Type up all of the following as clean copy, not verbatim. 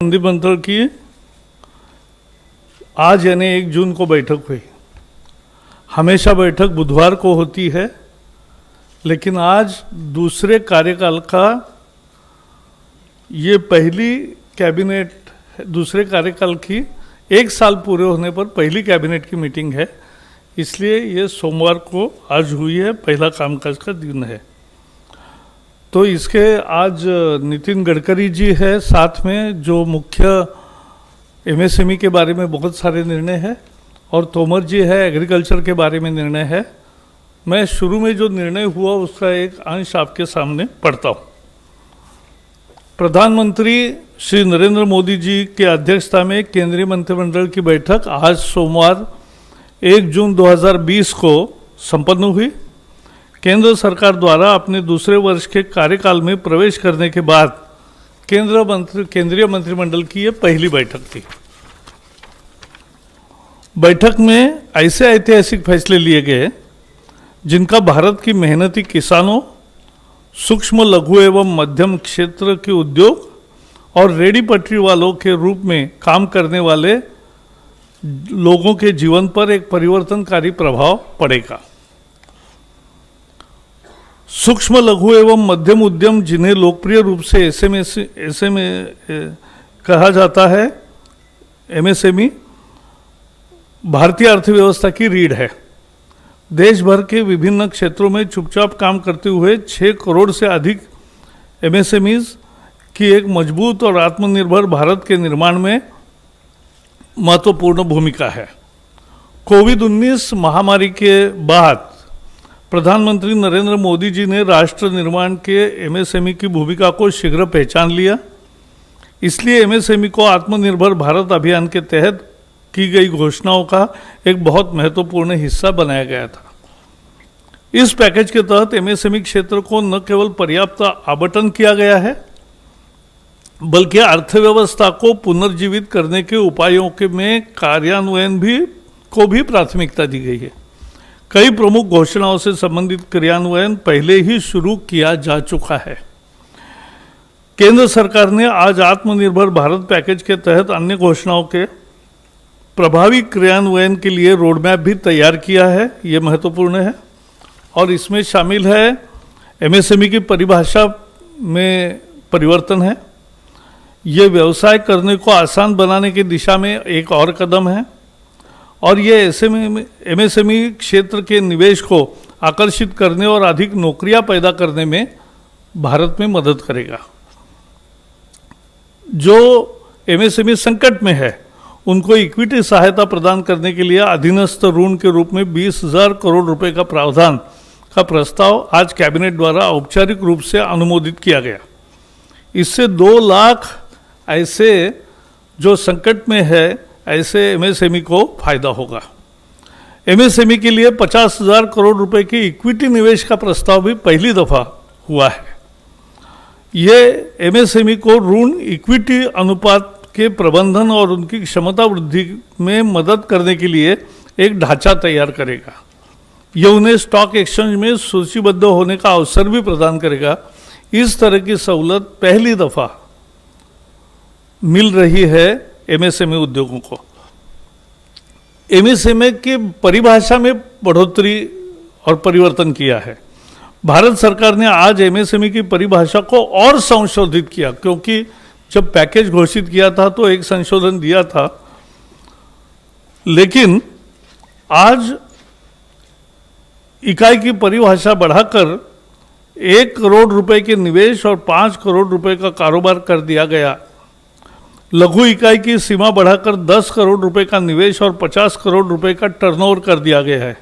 मंत्रिमंडल की आज यानी 1 जून को बैठक हुई। हमेशा बैठक बुधवार को होती है, लेकिन आज दूसरे कार्यकाल का ये पहली कैबिनेट, दूसरे कार्यकाल की 1 साल पूरे होने पर पहली कैबिनेट की मीटिंग है, इसलिए ये सोमवार को आज हुई है, पहला कामकाज का दिन है। तो इसके आज नितिन गडकरी जी है साथ में, जो मुख्य एमएसएमई के बारे में बहुत सारे निर्णय है, और तोमर जी है, एग्रीकल्चर के बारे में निर्णय है। मैं शुरू में जो निर्णय हुआ उसका एक अंश आपके सामने पढ़ता हूँ। प्रधानमंत्री श्री नरेंद्र मोदी जी के अध्यक्षता में केंद्रीय मंत्रिमंडल की बैठक आज सोमवार 1 जून 2020 को संपन्न हुई। केंद्र सरकार द्वारा अपने दूसरे वर्ष के कार्यकाल में प्रवेश करने के बाद केंद्रीय मंत्रिमंडल की यह पहली बैठक थी। बैठक में ऐसे ऐतिहासिक फैसले लिए गए जिनका भारत की मेहनती किसानों, सूक्ष्म लघु एवं मध्यम क्षेत्र के उद्योग और रेडी पटरी वालों के रूप में काम करने वाले लोगों के जीवन पर एक परिवर्तनकारी प्रभाव पड़ेगा। सूक्ष्म लघु एवं मध्यम उद्यम, जिन्हें लोकप्रिय रूप से एसएमई कहा जाता है, एमएसएमई भारतीय अर्थव्यवस्था की रीढ़ है। देश भर के विभिन्न क्षेत्रों में चुपचाप काम करते हुए 6 करोड़ से अधिक एमएसएमईज की एक मजबूत और आत्मनिर्भर भारत के निर्माण में महत्वपूर्ण भूमिका है। कोविड-19 महामारी के बाद प्रधानमंत्री नरेंद्र मोदी जी ने राष्ट्र निर्माण के एमएसएमई की भूमिका को शीघ्र पहचान लिया। इसलिए एमएसएमई को आत्मनिर्भर भारत अभियान के तहत की गई घोषणाओं का एक बहुत महत्वपूर्ण हिस्सा बनाया गया था। इस पैकेज के तहत एमएसएमई क्षेत्र को न केवल पर्याप्त आवंटन किया गया है, बल्कि अर्थव्यवस्था को पुनर्जीवित करने के उपायों के में कार्यान्वयन को भी प्राथमिकता दी गई है। कई प्रमुख घोषणाओं से संबंधित क्रियान्वयन पहले ही शुरू किया जा चुका है। केंद्र सरकार ने आज आत्मनिर्भर भारत पैकेज के तहत अन्य घोषणाओं के प्रभावी क्रियान्वयन के लिए रोडमैप भी तैयार किया है। ये महत्वपूर्ण है और इसमें शामिल है एमएसएमई की परिभाषा में परिवर्तन है। ये व्यवसाय करने को आसान बनाने की दिशा में एक और कदम है और ये एमएसएमई क्षेत्र के निवेश को आकर्षित करने और अधिक नौकरियां पैदा करने में भारत में मदद करेगा। जो एमएसएमई संकट में है उनको इक्विटी सहायता प्रदान करने के लिए अधीनस्थ ऋण के रूप में 20,000 करोड़ रुपए का प्रावधान का प्रस्ताव आज कैबिनेट द्वारा औपचारिक रूप से अनुमोदित किया गया। इससे 2 लाख ऐसे जो संकट में है ऐसे एमएसएमई को फायदा होगा। एमएसएमई के लिए 50,000 करोड़ रुपए की इक्विटी निवेश का प्रस्ताव भी पहली दफा हुआ है। ये एमएसएमई को ऋण इक्विटी अनुपात के प्रबंधन और उनकी क्षमता वृद्धि में मदद करने के लिए एक ढांचा तैयार करेगा। यह उन्हें स्टॉक एक्सचेंज में सूचीबद्ध होने का अवसर भी प्रदान करेगा। इस तरह की सहूलत पहली दफा मिल रही है एमएसएमई उद्योगों को। एमएसएमई की परिभाषा में बढ़ोतरी और परिवर्तन किया है। भारत सरकार ने आज एमएसएमई की परिभाषा को और संशोधित किया, क्योंकि जब पैकेज घोषित किया था तो एक संशोधन दिया था, लेकिन आज इकाई की परिभाषा बढ़ाकर 1 करोड़ रुपए के निवेश और 5 करोड़ रुपए का कारोबार कर दिया गया। लघु इकाई की सीमा बढ़ाकर 10 करोड़ रुपए का निवेश और 50 करोड़ रुपए का टर्नओवर कर दिया गया है।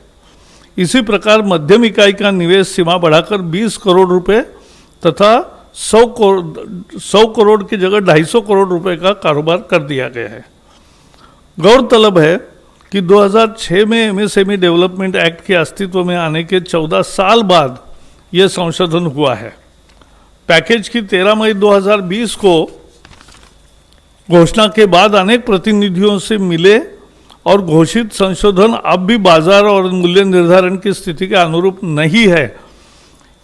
इसी प्रकार मध्यम इकाई का निवेश सीमा बढ़ाकर 20 करोड़ रुपए तथा 100 करोड़ की जगह 250 करोड़ रुपए का कारोबार कर दिया गया है। गौरतलब है कि 2006 में एमएसएमई डेवलपमेंट एक्ट के अस्तित्व में आने के 14 साल बाद यह संशोधन हुआ है। पैकेज की 13 मई 2020 को घोषणा के बाद अनेक प्रतिनिधियों से मिले और घोषित संशोधन अब भी बाजार और मूल्य निर्धारण की स्थिति के अनुरूप नहीं है।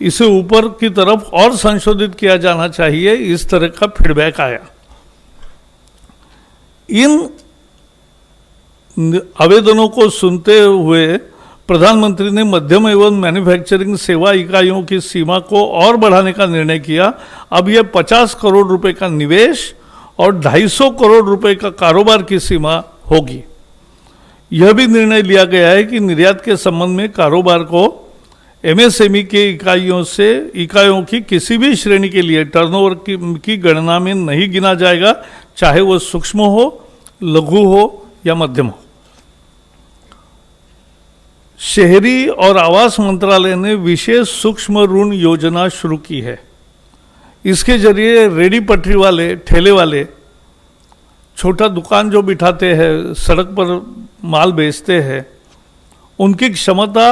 इसे ऊपर की तरफ और संशोधित किया जाना चाहिए, इस तरह का फीडबैक आया। इन आवेदनों को सुनते हुए प्रधानमंत्री ने मध्यम एवं मैन्युफैक्चरिंग सेवा इकाइयों की सीमा को और बढ़ाने का निर्णय किया। अब यह 50 करोड़ रुपए का निवेश और 250 करोड़ रुपए का कारोबार की सीमा होगी। यह भी निर्णय लिया गया है कि निर्यात के संबंध में कारोबार को एमएसएमई के इकाइयों की किसी भी श्रेणी के लिए टर्नओवर की गणना में नहीं गिना जाएगा, चाहे वो सूक्ष्म हो, लघु हो या मध्यम हो। शहरी और आवास मंत्रालय ने विशेष सूक्ष्म ऋण योजना शुरू की है। इसके जरिए रेडी पटरी वाले, ठेले वाले, छोटा दुकान जो बिठाते हैं, सड़क पर माल बेचते हैं, उनकी क्षमता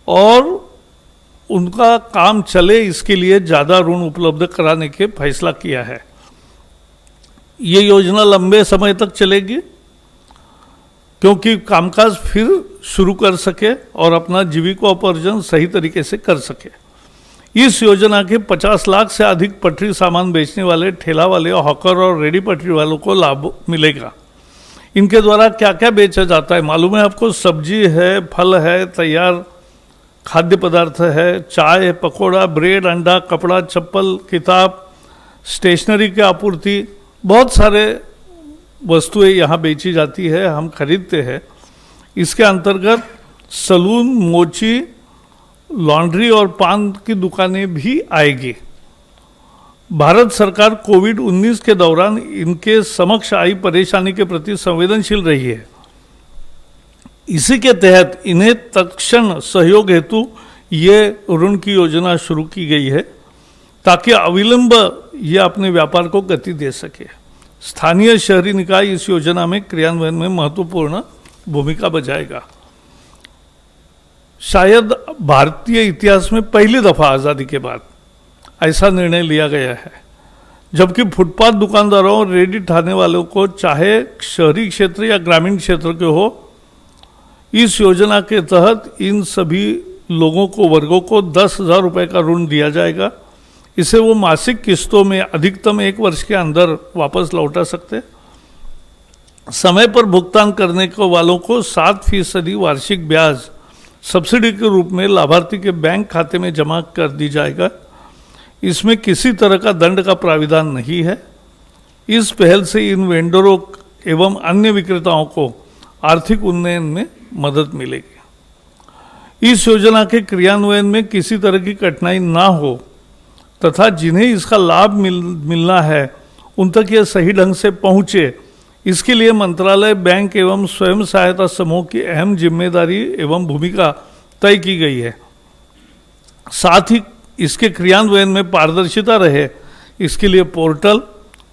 और उनका काम चले इसके लिए ज़्यादा ऋण उपलब्ध कराने के फैसला किया है। ये योजना लंबे समय तक चलेगी क्योंकि कामकाज फिर शुरू कर सके और अपना जीविकोपार्जन सही तरीके से कर सके। इस योजना के 50 लाख से अधिक पटरी सामान बेचने वाले ठेला वाले, हॉकर और रेडी पटरी वालों को लाभ मिलेगा। इनके द्वारा क्या क्या बेचा जाता है मालूम है आपको? सब्जी है, फल है, तैयार खाद्य पदार्थ है, चाय, पकौड़ा, ब्रेड, अंडा, कपड़ा, चप्पल, किताब, स्टेशनरी की आपूर्ति, बहुत सारे वस्तुएं यहाँ बेची जाती है, हम खरीदते हैं। इसके अंतर्गत सलून, मोची, लॉन्ड्री और पान की दुकानें भी आएगी। भारत सरकार कोविड-19 के दौरान इनके समक्ष आई परेशानी के प्रति संवेदनशील रही है। इसी के तहत इन्हें तत्क्षण सहयोग हेतु ये ऋण की योजना शुरू की गई है ताकि अविलंब ये अपने व्यापार को गति दे सके। स्थानीय शहरी निकाय इस योजना में क्रियान्वयन में महत्वपूर्ण भूमिका बजाएगा। शायद भारतीय इतिहास में पहली दफा आज़ादी के बाद ऐसा निर्णय लिया गया है, जबकि फुटपाथ दुकानदारों और रेडी ठाने वालों को, चाहे शहरी क्षेत्र या ग्रामीण क्षेत्र के हो, इस योजना के तहत इन सभी लोगों को, वर्गों को 10,000 रुपये का ऋण दिया जाएगा। इसे वो मासिक किस्तों में अधिकतम 1 वर्ष के अंदर वापस लौटा सकते। समय पर भुगतान करने को वालों को 7% वार्षिक ब्याज सब्सिडी के रूप में लाभार्थी के बैंक खाते में जमा कर दी जाएगा। इसमें किसी तरह का दंड का प्राविधान नहीं है। इस पहल से इन वेंडरों एवं अन्य विक्रेताओं को आर्थिक उन्नयन में मदद मिलेगी। इस योजना के क्रियान्वयन में किसी तरह की कठिनाई ना हो तथा जिन्हें इसका लाभ मिलना है उन तक यह सही ढंग से पहुंचे, इसके लिए मंत्रालय, बैंक एवं स्वयं सहायता समूह की अहम जिम्मेदारी एवं भूमिका तय की गई है। साथ ही इसके क्रियान्वयन में पारदर्शिता रहे, इसके लिए पोर्टल,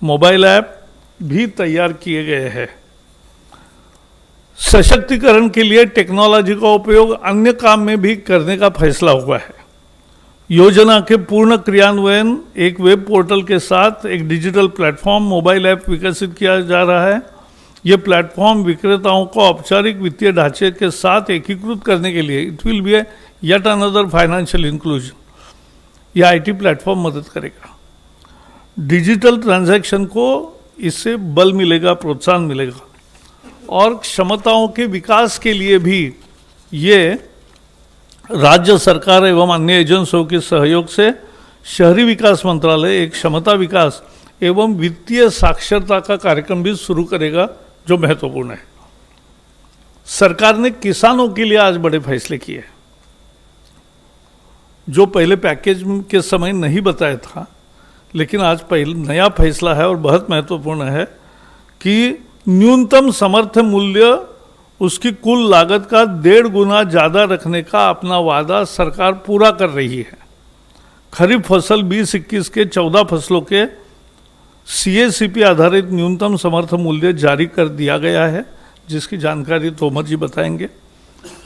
मोबाइल ऐप भी तैयार किए गए हैं। सशक्तिकरण के लिए टेक्नोलॉजी का उपयोग अन्य काम में भी करने का फैसला हुआ है। योजना के पूर्ण क्रियान्वयन एक वेब पोर्टल के साथ एक डिजिटल प्लेटफॉर्म, मोबाइल ऐप विकसित किया जा रहा है। यह प्लेटफॉर्म विक्रेताओं को औपचारिक वित्तीय ढांचे के साथ एकीकृत करने के लिए, it will be yet another financial inclusion, यह आईटी प्लेटफॉर्म मदद करेगा। डिजिटल ट्रांजैक्शन को इससे बल मिलेगा, प्रोत्साहन मिलेगा और क्षमताओं के विकास के लिए भी ये राज्य सरकार एवं अन्य एजेंसियों के सहयोग से शहरी विकास मंत्रालय एक क्षमता विकास एवं वित्तीय साक्षरता का कार्यक्रम भी शुरू करेगा, जो महत्वपूर्ण है। सरकार ने किसानों के लिए आज बड़े फैसले किए, जो पहले पैकेज के समय नहीं बताया था, लेकिन आज पहले नया फैसला है और बहुत महत्वपूर्ण है कि न्यूनतम समर्थन मूल्य उसकी कुल लागत का 1.5 गुना ज़्यादा रखने का अपना वादा सरकार पूरा कर रही है। खरीफ फसल 20-21 के 14 फसलों के CACP आधारित न्यूनतम समर्थन मूल्य जारी कर दिया गया है, जिसकी जानकारी तोमर जी बताएंगे।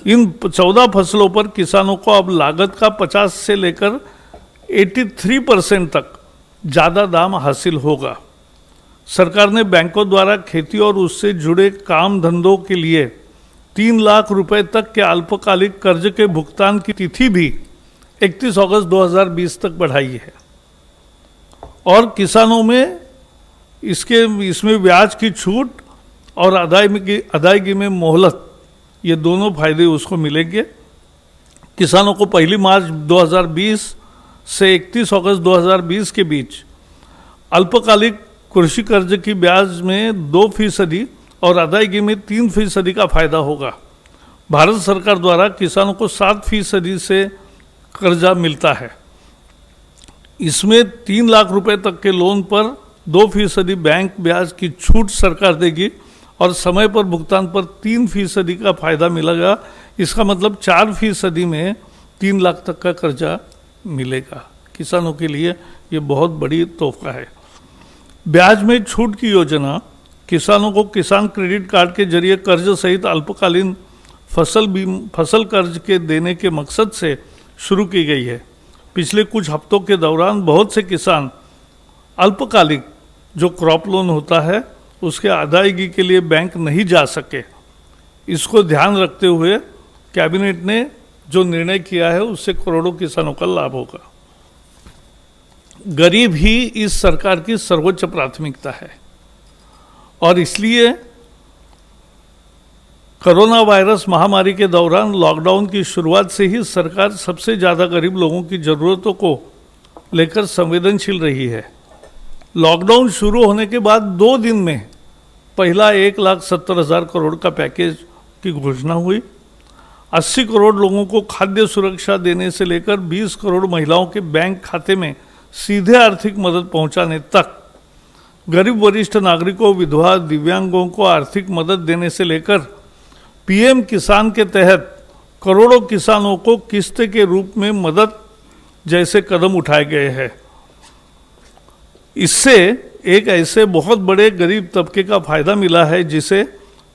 इन 14 फसलों पर किसानों को अब लागत का 50 से लेकर 83% तक ज़्यादा दाम हासिल होगा। सरकार ने बैंकों द्वारा खेती और उससे जुड़े काम धंधों के लिए 3 लाख रुपए तक के अल्पकालिक कर्ज के भुगतान की तिथि भी 31 अगस्त 2020 तक बढ़ाई है और किसानों में इसमें ब्याज की छूट और अदायगी में मोहलत, ये दोनों फायदे उसको मिलेंगे। किसानों को 1 मार्च 2020 से 31 अगस्त 2020 के बीच अल्पकालिक कृषि कर्ज की ब्याज में 2% और अदायगी में 3% का फायदा होगा। भारत सरकार द्वारा किसानों को 7% से कर्जा मिलता है। इसमें 3 लाख रुपए तक के लोन पर 2% बैंक ब्याज की छूट सरकार देगी और समय पर भुगतान पर 3% का फायदा मिलेगा। इसका मतलब 4% में 3 लाख तक का कर्जा मिलेगा। किसानों के लिए ये बहुत बड़ी तोहफा है। ब्याज में छूट की किसानों को किसान क्रेडिट कार्ड के जरिए कर्ज सहित अल्पकालीन फसल कर्ज के देने के मकसद से शुरू की गई है। पिछले कुछ हफ्तों के दौरान बहुत से किसान अल्पकालिक जो क्रॉप लोन होता है उसके अदायगी के लिए बैंक नहीं जा सके। इसको ध्यान रखते हुए कैबिनेट ने जो निर्णय किया है उससे करोड़ों किसानों का लाभ होगा। गरीब ही इस सरकार की सर्वोच्च प्राथमिकता है और इसलिए कोरोना वायरस महामारी के दौरान लॉकडाउन की शुरुआत से ही सरकार सबसे ज़्यादा गरीब लोगों की ज़रूरतों को लेकर संवेदनशील रही है। लॉकडाउन शुरू होने के बाद 2 दिन में पहला 1,70,000 करोड़ का पैकेज की घोषणा हुई। 80 करोड़ लोगों को खाद्य सुरक्षा देने से लेकर 20 करोड़ महिलाओं के बैंक खाते में सीधे आर्थिक मदद पहुंचाने तक, गरीब वरिष्ठ नागरिकों, विधवा, दिव्यांगों को आर्थिक मदद देने से लेकर पीएम किसान के तहत करोड़ों किसानों को किस्त के रूप में मदद जैसे कदम उठाए गए हैं। इससे एक ऐसे बहुत बड़े गरीब तबके का फायदा मिला है जिसे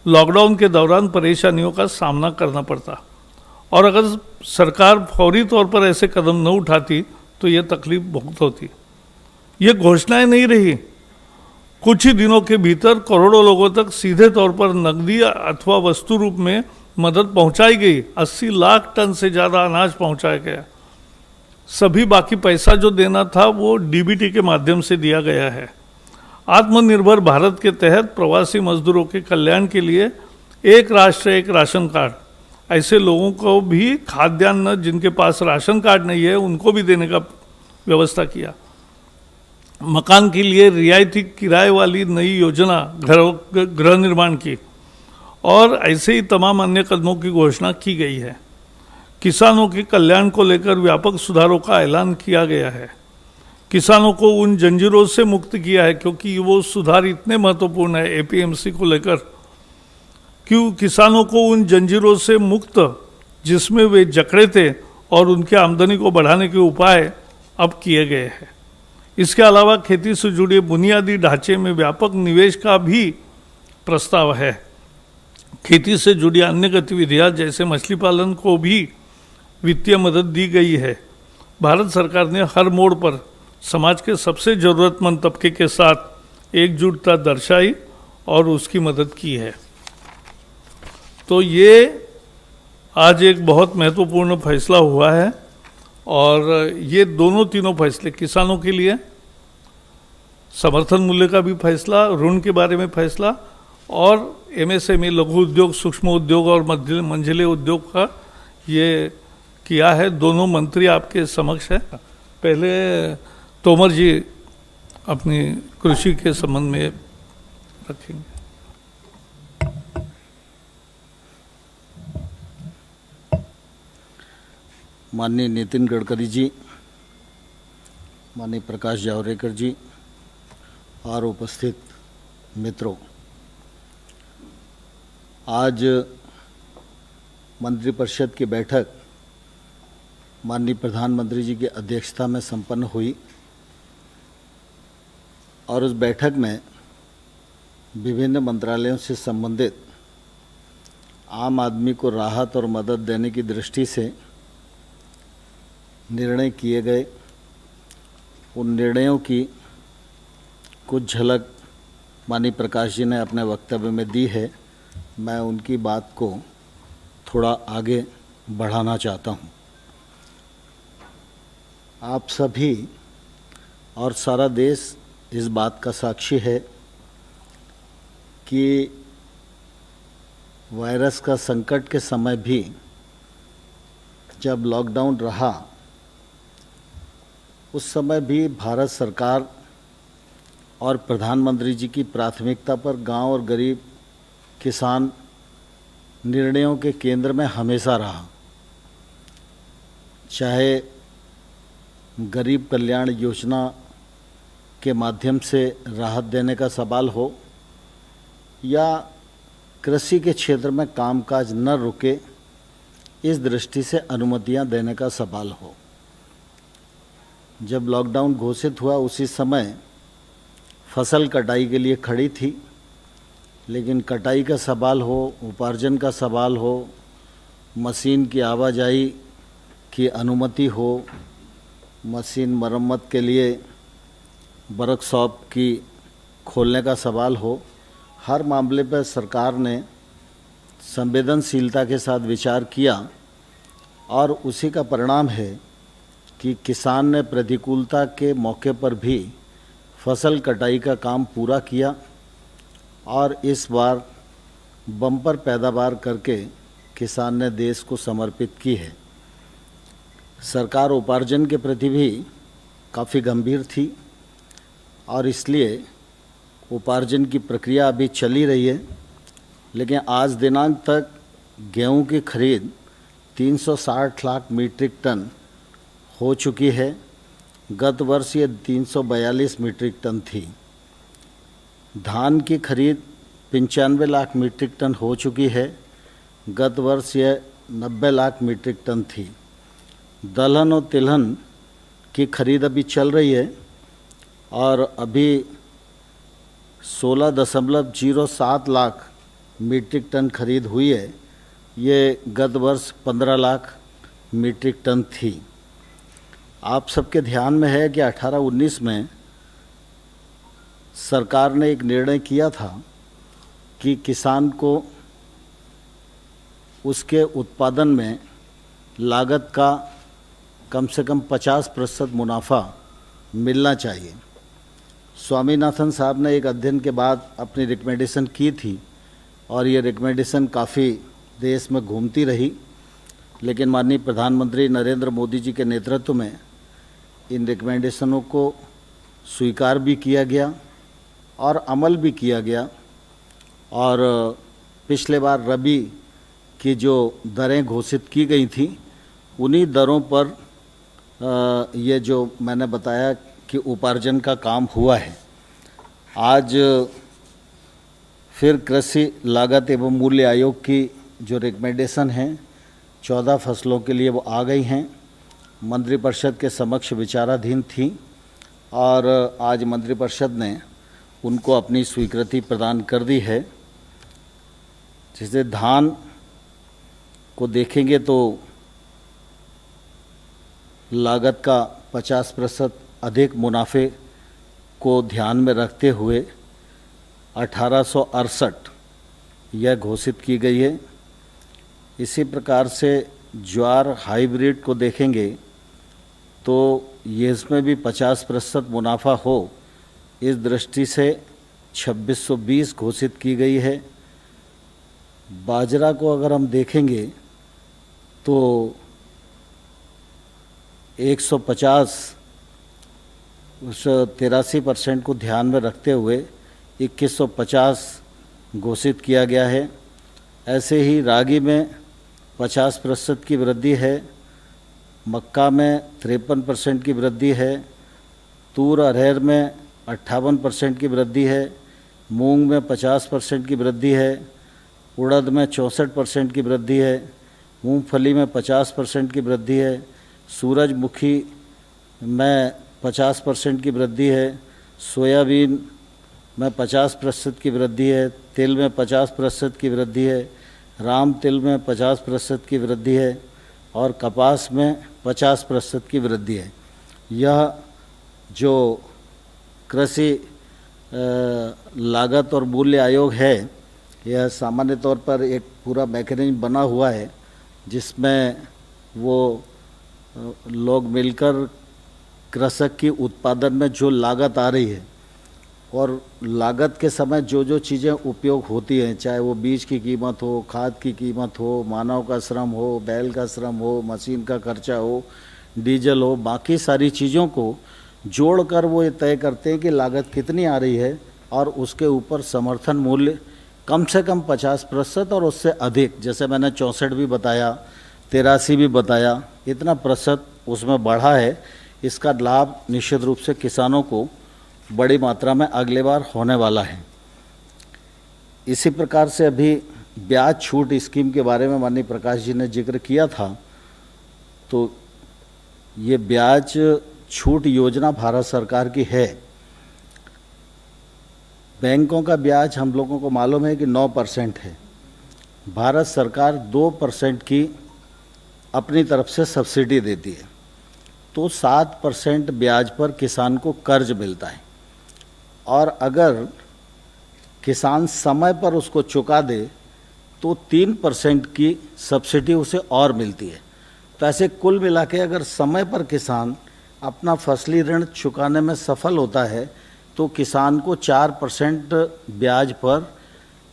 लॉकडाउन के दौरान परेशानियों का सामना करना पड़ता, और अगर सरकार फौरी तौर पर ऐसे कदम न उठाती तो ये तकलीफ बहुत होती। ये घोषणाएं नहीं रही, कुछ ही दिनों के भीतर करोड़ों लोगों तक सीधे तौर पर नकदी अथवा वस्तु रूप में मदद पहुंचाई गई। 80 लाख टन से ज़्यादा अनाज पहुंचाया गया। सभी बाकी पैसा जो देना था वो डीबीटी के माध्यम से दिया गया है। आत्मनिर्भर भारत के तहत प्रवासी मजदूरों के कल्याण के लिए एक राष्ट्र एक राशन कार्ड, ऐसे लोगों को भी खाद्यान्न जिनके पास राशन कार्ड नहीं है उनको भी देने का व्यवस्था किया। मकान के लिए रियायती किराए वाली नई योजना गृह निर्माण की, और ऐसे ही तमाम अन्य कदमों की घोषणा की गई है। किसानों के कल्याण को लेकर व्यापक सुधारों का ऐलान किया गया है। किसानों को उन जंजीरों से मुक्त किया है, क्योंकि वो सुधार इतने महत्वपूर्ण है एपीएमसी को लेकर। क्यों किसानों को उन जंजीरों से मुक्त जिसमें वे जकड़े थे और उनके आमदनी को बढ़ाने के उपाय अब किए गए हैं। इसके अलावा खेती से जुड़े बुनियादी ढांचे में व्यापक निवेश का भी प्रस्ताव है। खेती से जुड़ी अन्य गतिविधियां जैसे मछली पालन को भी वित्तीय मदद दी गई है। भारत सरकार ने हर मोड़ पर समाज के सबसे ज़रूरतमंद तबके के साथ एकजुटता दर्शाई और उसकी मदद की है। तो ये आज एक बहुत महत्वपूर्ण फैसला हुआ है, और ये तीनों फैसले किसानों के लिए, समर्थन मूल्य का भी फैसला, ऋण के बारे में फैसला, और एमएसएमई लघु उद्योग, सूक्ष्म उद्योग और मंझले उद्योग का ये किया है। दोनों मंत्री आपके समक्ष है। पहले तोमर जी अपनी कृषि के संबंध में रखेंगे। माननीय नितिन गडकरी जी, माननीय प्रकाश जावड़ेकर जी और उपस्थित मित्रों, आज मंत्रिपरिषद की बैठक माननीय प्रधानमंत्री जी की अध्यक्षता में संपन्न हुई, और उस बैठक में विभिन्न मंत्रालयों से संबंधित आम आदमी को राहत और मदद देने की दृष्टि से निर्णय किए गए। उन निर्णयों की कुछ झलक माननीय प्रकाश जी ने अपने वक्तव्य में दी है। मैं उनकी बात को थोड़ा आगे बढ़ाना चाहता हूँ। आप सभी और सारा देश इस बात का साक्षी है कि वायरस का संकट के समय भी जब लॉकडाउन रहा उस समय भी भारत सरकार और प्रधानमंत्री जी की प्राथमिकता पर गांव और गरीब किसान निर्णयों के केंद्र में हमेशा रहा। चाहे गरीब कल्याण योजना के माध्यम से राहत देने का सवाल हो या कृषि के क्षेत्र में कामकाज न रुके इस दृष्टि से अनुमतियां देने का सवाल हो। जब लॉकडाउन घोषित हुआ उसी समय फसल कटाई के लिए खड़ी थी, लेकिन कटाई का सवाल हो, उपार्जन का सवाल हो, मशीन की आवाजाही की अनुमति हो, मशीन मरम्मत के लिए वर्कशॉप की खोलने का सवाल हो, हर मामले पर सरकार ने संवेदनशीलता के साथ विचार किया और उसी का परिणाम है कि किसान ने प्रतिकूलता के मौके पर भी फसल कटाई का काम पूरा किया और इस बार बम्पर पैदावार करके किसान ने देश को समर्पित की है। सरकार उपार्जन के प्रति भी काफ़ी गंभीर थी और इसलिए उपार्जन की प्रक्रिया अभी चली रही है, लेकिन आज दिनांक तक गेहूं की खरीद 360 लाख मीट्रिक टन हो चुकी है। गत वर्ष ये 342 मीट्रिक टन थी। धान की खरीद 95 लाख मीट्रिक टन हो चुकी है। गत वर्ष ये 90 लाख मीट्रिक टन थी। दलहन और तिलहन की खरीद अभी चल रही है और अभी 16.07 लाख मीट्रिक टन खरीद हुई है। ये गत वर्ष 15 लाख मीट्रिक टन थी। आप सबके ध्यान में है कि 18-19 में सरकार ने एक निर्णय किया था कि किसान को उसके उत्पादन में लागत का कम से कम 50% मुनाफा मिलना चाहिए। स्वामीनाथन साहब ने एक अध्ययन के बाद अपनी रिकमेंडेशन की थी और ये रिकमेंडेशन काफ़ी देश में घूमती रही, लेकिन माननीय प्रधानमंत्री नरेंद्र मोदी जी के नेतृत्व में इन रिकमेंडेशनों को स्वीकार भी किया गया और अमल भी किया गया। और पिछले बार रबी की जो दरें घोषित की गई थी उन्हीं दरों पर ये जो मैंने बताया कि उपार्जन का काम हुआ है। आज फिर कृषि लागत एवं मूल्य आयोग की जो रिकमेंडेशन हैं 14 फसलों के लिए वो आ गई हैं, मंत्रिपरिषद के समक्ष विचाराधीन थी और आज मंत्रिपरिषद ने उनको अपनी स्वीकृति प्रदान कर दी है। जैसे धान को देखेंगे तो लागत का 50% अधिक मुनाफे को ध्यान में रखते हुए 1868 यह घोषित की गई है। इसी प्रकार से ज्वार हाइब्रिड को देखेंगे तो ये इसमें भी 50% मुनाफा हो इस दृष्टि से 2620 घोषित की गई है। बाजरा को अगर हम देखेंगे तो 83% को ध्यान में रखते हुए 2150 घोषित किया गया है। ऐसे ही रागी में 50% की वृद्धि है, मक्का में 53% की वृद्धि है, तूर अरहर में 58% की वृद्धि है, मूंग में 50% की वृद्धि है, उड़द में 64% की वृद्धि है, मूंगफली में 50% की वृद्धि है, सूरजमुखी में 50% की वृद्धि है, सोयाबीन में 50% की वृद्धि है, तिल में 50% की वृद्धि है, राम तिल में 50% की वृद्धि है और कपास में 50% की वृद्धि है। यह जो कृषि लागत और मूल्य आयोग है यह सामान्य तौर पर एक पूरा मैकेनिज्म बना हुआ है जिसमें वो लोग मिलकर कृषक की उत्पादन में जो लागत आ रही है और लागत के समय जो जो चीज़ें उपयोग होती हैं, चाहे वो बीज की कीमत हो, खाद की कीमत हो, मानव का श्रम हो, बैल का श्रम हो, मशीन का खर्चा हो, डीजल हो, बाकी सारी चीज़ों को जोड़कर वो ये तय करते हैं कि लागत कितनी आ रही है और उसके ऊपर समर्थन मूल्य कम से कम 50% और उससे अधिक, जैसे मैंने 64 भी बताया, 83 भी बताया, इतना प्रतिशत उसमें बढ़ा है। इसका लाभ निश्चित रूप से किसानों को बड़ी मात्रा में अगले बार होने वाला है। इसी प्रकार से अभी ब्याज छूट स्कीम के बारे में माननीय प्रकाश जी ने जिक्र किया था, तो ये ब्याज छूट योजना भारत सरकार की है। बैंकों का ब्याज हम लोगों को मालूम है कि 9% है। भारत सरकार 2% की अपनी तरफ से सब्सिडी देती है, तो 7% ब्याज पर किसान को कर्ज मिलता है और अगर किसान समय पर उसको चुका दे तो 3% की सब्सिडी उसे और मिलती है। तो ऐसे कुल मिला के अगर समय पर किसान अपना फसली ऋण चुकाने में सफल होता है तो किसान को 4% ब्याज पर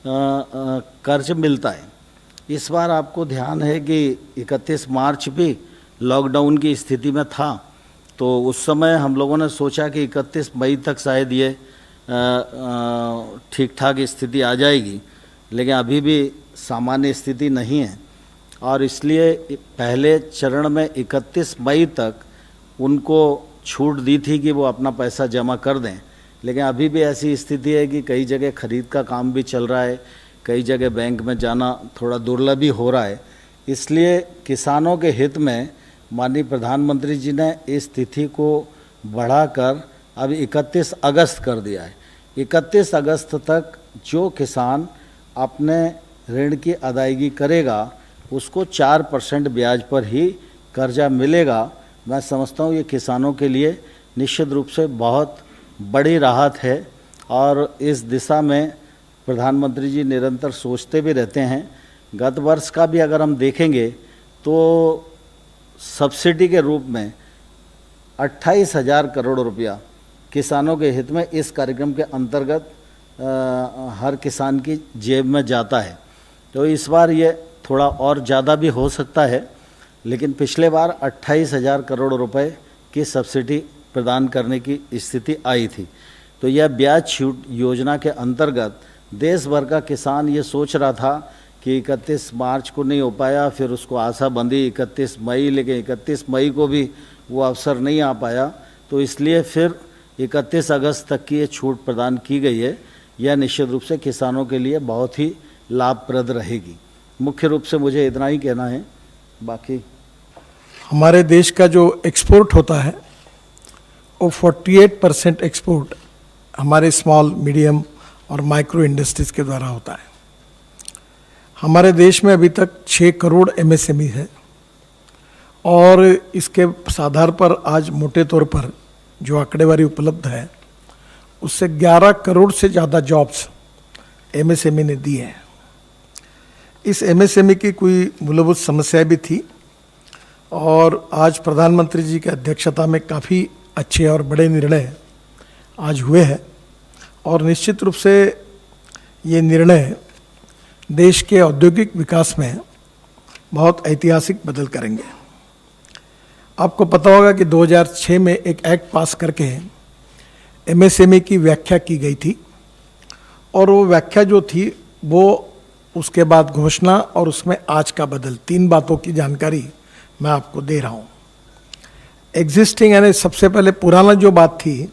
कर्ज मिलता है। इस बार आपको ध्यान है कि 31 मार्च भी लॉकडाउन की स्थिति में था, तो उस समय हम लोगों ने सोचा कि 31 मई तक शायद ये ठीक ठाक स्थिति आ जाएगी, लेकिन अभी भी सामान्य स्थिति नहीं है और इसलिए पहले चरण में 31 मई तक उनको छूट दी थी कि वो अपना पैसा जमा कर दें, लेकिन अभी भी ऐसी स्थिति है कि कई जगह खरीद का काम भी चल रहा है, कई जगह बैंक में जाना थोड़ा दुर्लभ ही हो रहा है। इसलिए किसानों के हित में माननीय प्रधानमंत्री जी ने इस तिथि को बढ़ाकर अब 31 अगस्त कर दिया है। 31 अगस्त तक जो किसान अपने ऋण की अदायगी करेगा उसको 4% ब्याज पर ही कर्जा मिलेगा। मैं समझता हूँ ये किसानों के लिए निश्चित रूप से बहुत बड़ी राहत है और इस दिशा में प्रधानमंत्री जी निरंतर सोचते भी रहते हैं। गत वर्ष का भी अगर हम देखेंगे तो सब्सिडी के रूप में 28,000 करोड़ रुपया किसानों के हित में इस कार्यक्रम के अंतर्गत हर किसान की जेब में जाता है। तो इस बार ये थोड़ा और ज़्यादा भी हो सकता है, लेकिन पिछले बार 28,000 करोड़ रुपए की सब्सिडी प्रदान करने की स्थिति आई थी। तो यह ब्याज छूट योजना के अंतर्गत देश भर का किसान ये सोच रहा था कि 31 मार्च को नहीं हो पाया, फिर उसको आशा बंधी 31 मई, लेकिन 31 मई को भी वो अवसर नहीं आ पाया, तो इसलिए फिर 31 अगस्त तक की ये छूट प्रदान की गई है। यह निश्चित रूप से किसानों के लिए बहुत ही लाभप्रद रहेगी। मुख्य रूप से मुझे इतना ही कहना है। बाकी हमारे देश का जो एक्सपोर्ट होता है वो 48% एक्सपोर्ट हमारे स्मॉल, मीडियम और माइक्रो इंडस्ट्रीज के द्वारा होता है। हमारे देश में अभी तक 6 करोड़ MSME है और इसके आधार पर आज मोटे तौर पर जो आंकड़ेवारी उपलब्ध है उससे 11 करोड़ से ज़्यादा जॉब्स MSME ने दी है। इस MSME की कोई मूलभूत समस्याएं भी थी और आज प्रधानमंत्री जी की अध्यक्षता में काफ़ी अच्छे और बड़े निर्णय आज हुए हैं और निश्चित रूप से ये निर्णय देश के औद्योगिक विकास में बहुत ऐतिहासिक बदल करेंगे। आपको पता होगा कि 2006 में एक एक्ट पास करके MSME की व्याख्या की गई थी और वो व्याख्या जो थी वो उसके बाद घोषणा और उसमें आज का बदल, 3 बातों की जानकारी मैं आपको दे रहा हूँ। एग्जिस्टिंग यानी सबसे पहले पुराना जो बात थी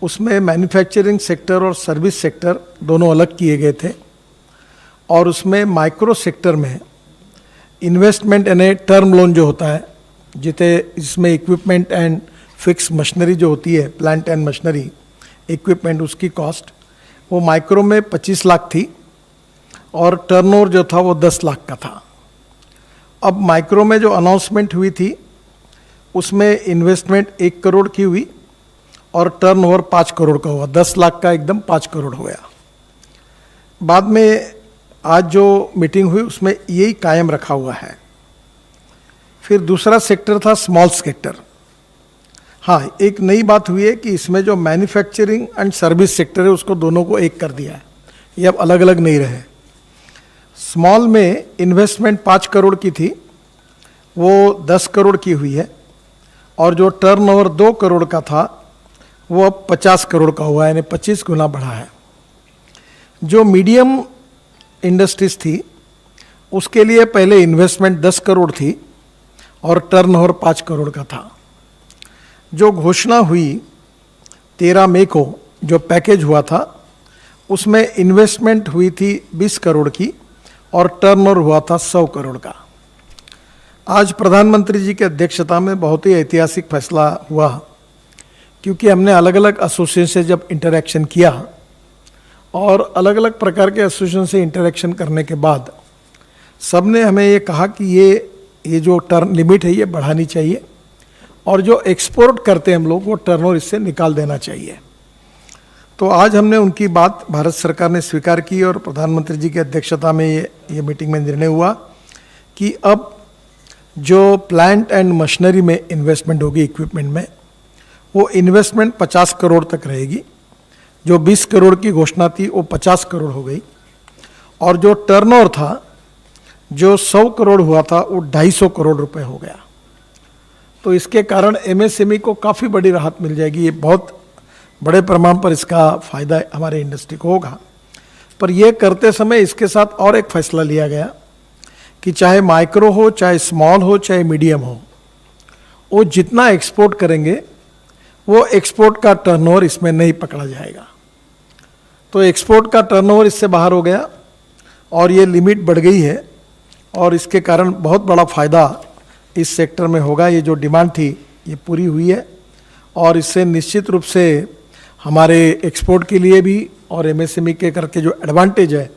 उसमें मैन्युफैक्चरिंग सेक्टर और सर्विस सेक्टर दोनों अलग किए गए थे और उसमें माइक्रो सेक्टर में इन्वेस्टमेंट यानी टर्म लोन जो होता है, जिसमें इक्विपमेंट एंड फिक्स मशीनरी जो होती है, प्लांट एंड मशीनरी इक्विपमेंट, उसकी कॉस्ट वो माइक्रो में 25 लाख थी और टर्नओवर जो था वो 10 लाख का था। अब माइक्रो में जो अनाउंसमेंट हुई थी उसमें इन्वेस्टमेंट 1 करोड़ की हुई और टर्नओवर 5 करोड़ का हुआ, 10 लाख का एकदम 5 करोड़ हो गया। बाद में आज जो मीटिंग हुई उसमें यही कायम रखा हुआ है। फिर दूसरा सेक्टर था स्मॉल सेक्टर। हाँ, एक नई बात हुई है कि इसमें जो मैन्युफैक्चरिंग एंड सर्विस सेक्टर है उसको दोनों को एक कर दिया है, ये अब अलग अलग नहीं रहे। स्मॉल में इन्वेस्टमेंट 5 करोड़ की थी, वो 10 करोड़ की हुई है, और जो टर्नओवर 2 करोड़ का था वो अब 50 करोड़ का हुआ है, यानी 25 गुना बढ़ा है। जो मीडियम इंडस्ट्रीज थी उसके लिए पहले इन्वेस्टमेंट 10 करोड़ थी और टर्नओवर 5 करोड़ का था। जो घोषणा हुई 13 मई को, जो पैकेज हुआ था, उसमें इन्वेस्टमेंट हुई थी 20 करोड़ की और टर्नओवर हुआ था 100 करोड़ का। आज प्रधानमंत्री जी की अध्यक्षता में बहुत ही ऐतिहासिक फैसला हुआ, क्योंकि हमने अलग अलग एसोसिएशन से जब इंटरेक्शन किया और अलग अलग प्रकार के एसोसिएशन से इंटरेक्शन करने के बाद सबने हमें ये कहा कि ये जो टर्न लिमिट है ये बढ़ानी चाहिए, और जो एक्सपोर्ट करते हैं हम लोग वो टर्नओवर इससे निकाल देना चाहिए। तो आज हमने उनकी बात भारत सरकार ने स्वीकार की और प्रधानमंत्री जी की अध्यक्षता में ये मीटिंग में निर्णय हुआ कि अब जो प्लांट एंड मशीनरी में इन्वेस्टमेंट होगी, इक्विपमेंट में, वो इन्वेस्टमेंट 50 करोड़ तक रहेगी। जो 20 करोड़ की घोषणा थी वो 50 करोड़ हो गई, और जो टर्नओवर था, जो 100 करोड़ हुआ था, वो 250 करोड़ रुपए हो गया। तो इसके कारण एमएसएमई को काफ़ी बड़ी राहत मिल जाएगी। ये बहुत बड़े पैमाने पर इसका फायदा हमारे इंडस्ट्री को होगा। पर यह करते समय इसके साथ और एक फैसला लिया गया कि चाहे माइक्रो हो, चाहे स्मॉल हो, चाहे मीडियम हो, वो जितना एक्सपोर्ट करेंगे वो एक्सपोर्ट का टर्नओवर इसमें नहीं पकड़ा जाएगा। तो एक्सपोर्ट का टर्नओवर इससे बाहर हो गया और ये लिमिट बढ़ गई है, और इसके कारण बहुत बड़ा फायदा इस सेक्टर में होगा। ये जो डिमांड थी ये पूरी हुई है, और इससे निश्चित रूप से हमारे एक्सपोर्ट के लिए भी और एमएसएमई के करके जो एडवांटेज है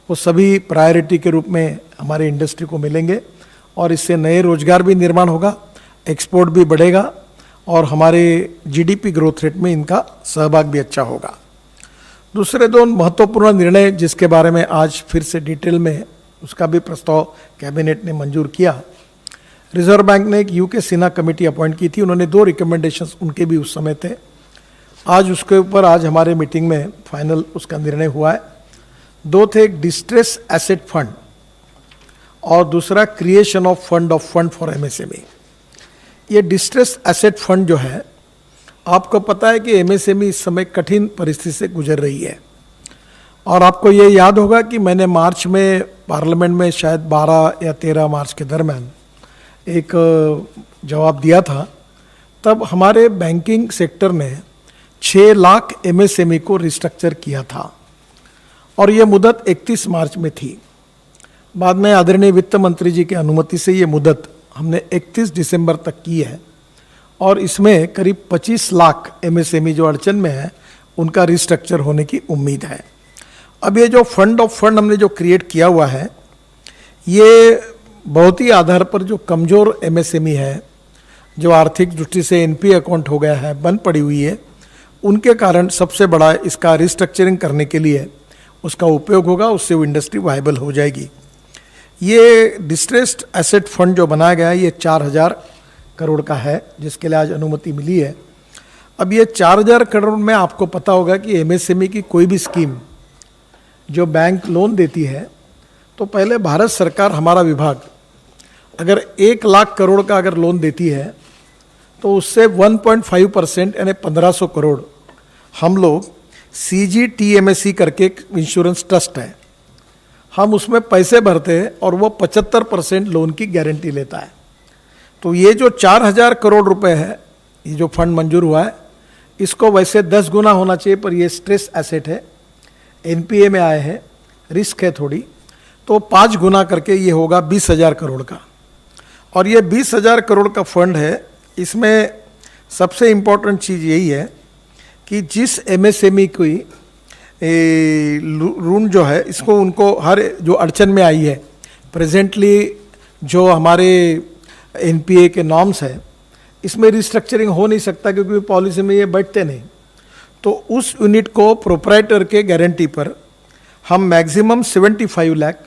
वो सभी प्रायोरिटी के रूप में हमारे इंडस्ट्री को मिलेंगे, और इससे नए रोजगार भी निर्माण होगा, एक्सपोर्ट भी बढ़ेगा, और हमारे जीडीपी ग्रोथ रेट में इनका सहभाग भी अच्छा होगा। दूसरे दो महत्वपूर्ण निर्णय जिसके बारे में आज फिर से डिटेल में उसका भी प्रस्ताव कैबिनेट ने मंजूर किया। रिजर्व बैंक ने एक यूके सिन्हा कमेटी अपॉइंट की थी, उन्होंने 2 रिकमेंडेशंस उनके भी उस समय थे। आज उसके ऊपर आज हमारे मीटिंग में फाइनल उसका निर्णय हुआ है। 2 थे, एक डिस्ट्रेस एसेट फंड और दूसरा creation of fund for MSME. ये डिस्ट्रेस एसेट फंड जो है, आपको पता है कि एमएसएमई इस समय कठिन परिस्थिति से गुजर रही है, और आपको ये याद होगा कि मैंने मार्च में पार्लियामेंट में शायद 12 या 13 मार्च के दरम्यान एक जवाब दिया था। तब हमारे बैंकिंग सेक्टर ने 6 लाख एमएसएमई को रिस्ट्रक्चर किया था, और ये मुदत 31 मार्च में थी। बाद में आदरणीय वित्त मंत्री जी की अनुमति से ये मुदत हमने 31 दिसंबर तक की है, और इसमें करीब 25 लाख एमएसएमई जो अड़चन में है उनका रिस्ट्रक्चर होने की उम्मीद है। अब ये जो फंड ऑफ फंड हमने जो क्रिएट किया हुआ है, ये बहुत ही आधार पर जो कमज़ोर एमएसएमई है, जो आर्थिक दृष्टि से एनपीए अकाउंट हो गया है, बंद पड़ी हुई है, उनके कारण सबसे बड़ा इसका रिस्ट्रक्चरिंग करने के लिए उसका उपयोग होगा, उससे वो इंडस्ट्री वायबल हो जाएगी। ये डिस्ट्रेस्ड एसेट फंड जो बनाया गया है ये 4000 करोड़ का है, जिसके लिए आज अनुमति मिली है। अब ये 4000 करोड़ में आपको पता होगा कि एमएसएमई की कोई भी स्कीम जो बैंक लोन देती है, तो पहले भारत सरकार, हमारा विभाग, अगर 1 लाख करोड़ का अगर लोन देती है तो उससे 1.5% यानी 1500 करोड़ हम लोग CGTMSE करके एक इंश्योरेंस ट्रस्ट है, हम उसमें पैसे भरते हैं और वो 75% लोन की गारंटी लेता है। तो ये जो 4000 करोड़ रुपए है, ये जो फंड मंजूर हुआ है, इसको वैसे 10 गुना होना चाहिए, पर ये स्ट्रेस एसेट है, एनपीए में आए हैं, रिस्क है थोड़ी, तो 5 गुना करके ये होगा 20,000 करोड़ का। और ये 20,000 करोड़ का फंड है, इसमें सबसे इम्पोर्टेंट चीज़ यही है कि जिस एमएसएमई की ऋण जो है, इसको उनको हर जो अड़चन में आई है, प्रेजेंटली जो हमारे एनपीए के नॉर्म्स है, इसमें रिस्ट्रक्चरिंग हो नहीं सकता क्योंकि पॉलिसी में ये बैठते नहीं। तो उस यूनिट को प्रोप्राइटर के गारंटी पर हम मैक्सिमम 75 लाख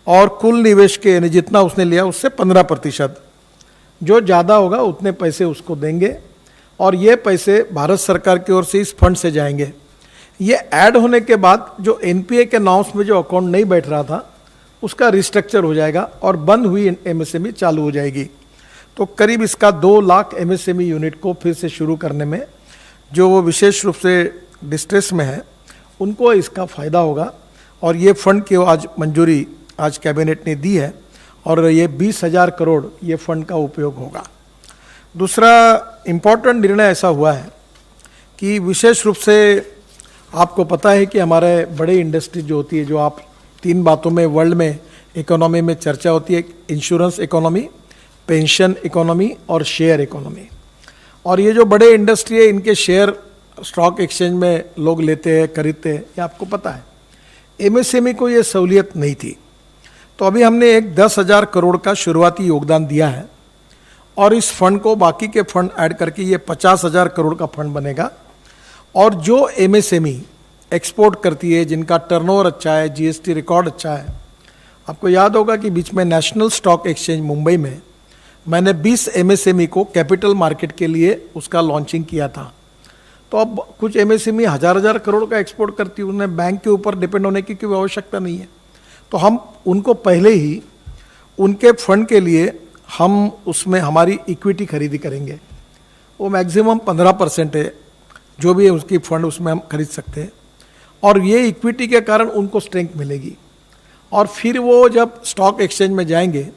और कुल निवेश के यानी जितना उसने लिया उससे 15%, जो ज़्यादा होगा उतने पैसे उसको देंगे, और ये पैसे भारत सरकार की ओर से इस फंड से जाएंगे। ये ऐड होने के बाद जो एनपीए के नाउंस में जो अकाउंट नहीं बैठ रहा था उसका रिस्ट्रक्चर हो जाएगा और बंद हुई एमएसएमई चालू हो जाएगी। तो करीब इसका 2 लाख एमएसएमई यूनिट को फिर से शुरू करने में जो वो विशेष रूप से डिस्ट्रेस में है उनको इसका फ़ायदा होगा। और ये फंड की आज मंजूरी आज कैबिनेट ने दी है और ये 20,000 करोड़ ये फंड का उपयोग होगा। दूसरा इम्पोर्टेंट निर्णय ऐसा हुआ है कि विशेष रूप से आपको पता है कि हमारे बड़े इंडस्ट्री जो होती है, जो आप 3 बातों में वर्ल्ड में इकोनॉमी में चर्चा होती है, इंश्योरेंस इकोनॉमी, पेंशन इकोनॉमी और शेयर इकोनॉमी। और ये जो बड़े इंडस्ट्री है इनके शेयर स्टॉक एक्सचेंज में लोग लेते हैं, खरीदते हैं, ये आपको पता है। एमएसएमई को ये सहूलियत नहीं थी, तो अभी हमने एक 10,000 करोड़ का शुरुआती योगदान दिया है और इस फंड को बाकी के फंड ऐड करके ये 50,000 करोड़ का फंड बनेगा। और जो एमएसएमई एक्सपोर्ट करती है, जिनका टर्नओवर अच्छा है, जीएसटी रिकॉर्ड अच्छा है, आपको याद होगा कि बीच में नेशनल स्टॉक एक्सचेंज मुंबई में मैंने 20 एमएसएमई को कैपिटल मार्केट के लिए उसका लॉन्चिंग किया था। तो अब कुछ एमएसएमई हजार करोड़ का एक्सपोर्ट करती है, उन्हें बैंक के ऊपर डिपेंड होने की कोई आवश्यकता नहीं है। तो हम उनको पहले ही उनके फंड के लिए हम उसमें हमारी इक्विटी खरीदी करेंगे। वो मैक्सिमम 15% है, जो भी है उसकी फंड उसमें हम खरीद सकते हैं और ये इक्विटी के कारण उनको स्ट्रेंथ मिलेगी। और फिर वो जब स्टॉक एक्सचेंज में जाएंगे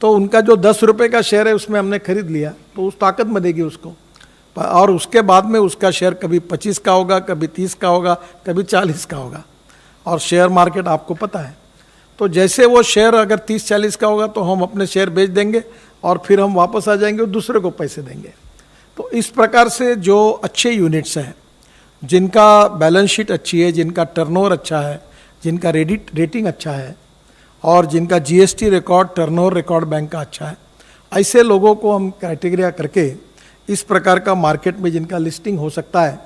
तो उनका जो 10 रुपये का शेयर है उसमें हमने खरीद लिया तो उस ताकत में देगी उसको। और उसके बाद में उसका शेयर कभी 25 का होगा, कभी 30 का होगा, कभी 40 का होगा। और शेयर मार्केट आपको पता है, तो जैसे वो शेयर अगर 30-40 का होगा तो हम अपने शेयर बेच देंगे और फिर हम वापस आ जाएंगे और दूसरे को पैसे देंगे। तो इस प्रकार से जो अच्छे यूनिट्स हैं, जिनका बैलेंस शीट अच्छी है, जिनका टर्नओवर अच्छा है, जिनका रेटिंग अच्छा है और जिनका GST record, turnover record bank का अच्छा है, ऐसे लोगों को हम क्राइटेरिया करके इस प्रकार का मार्केट में जिनका लिस्टिंग हो सकता है,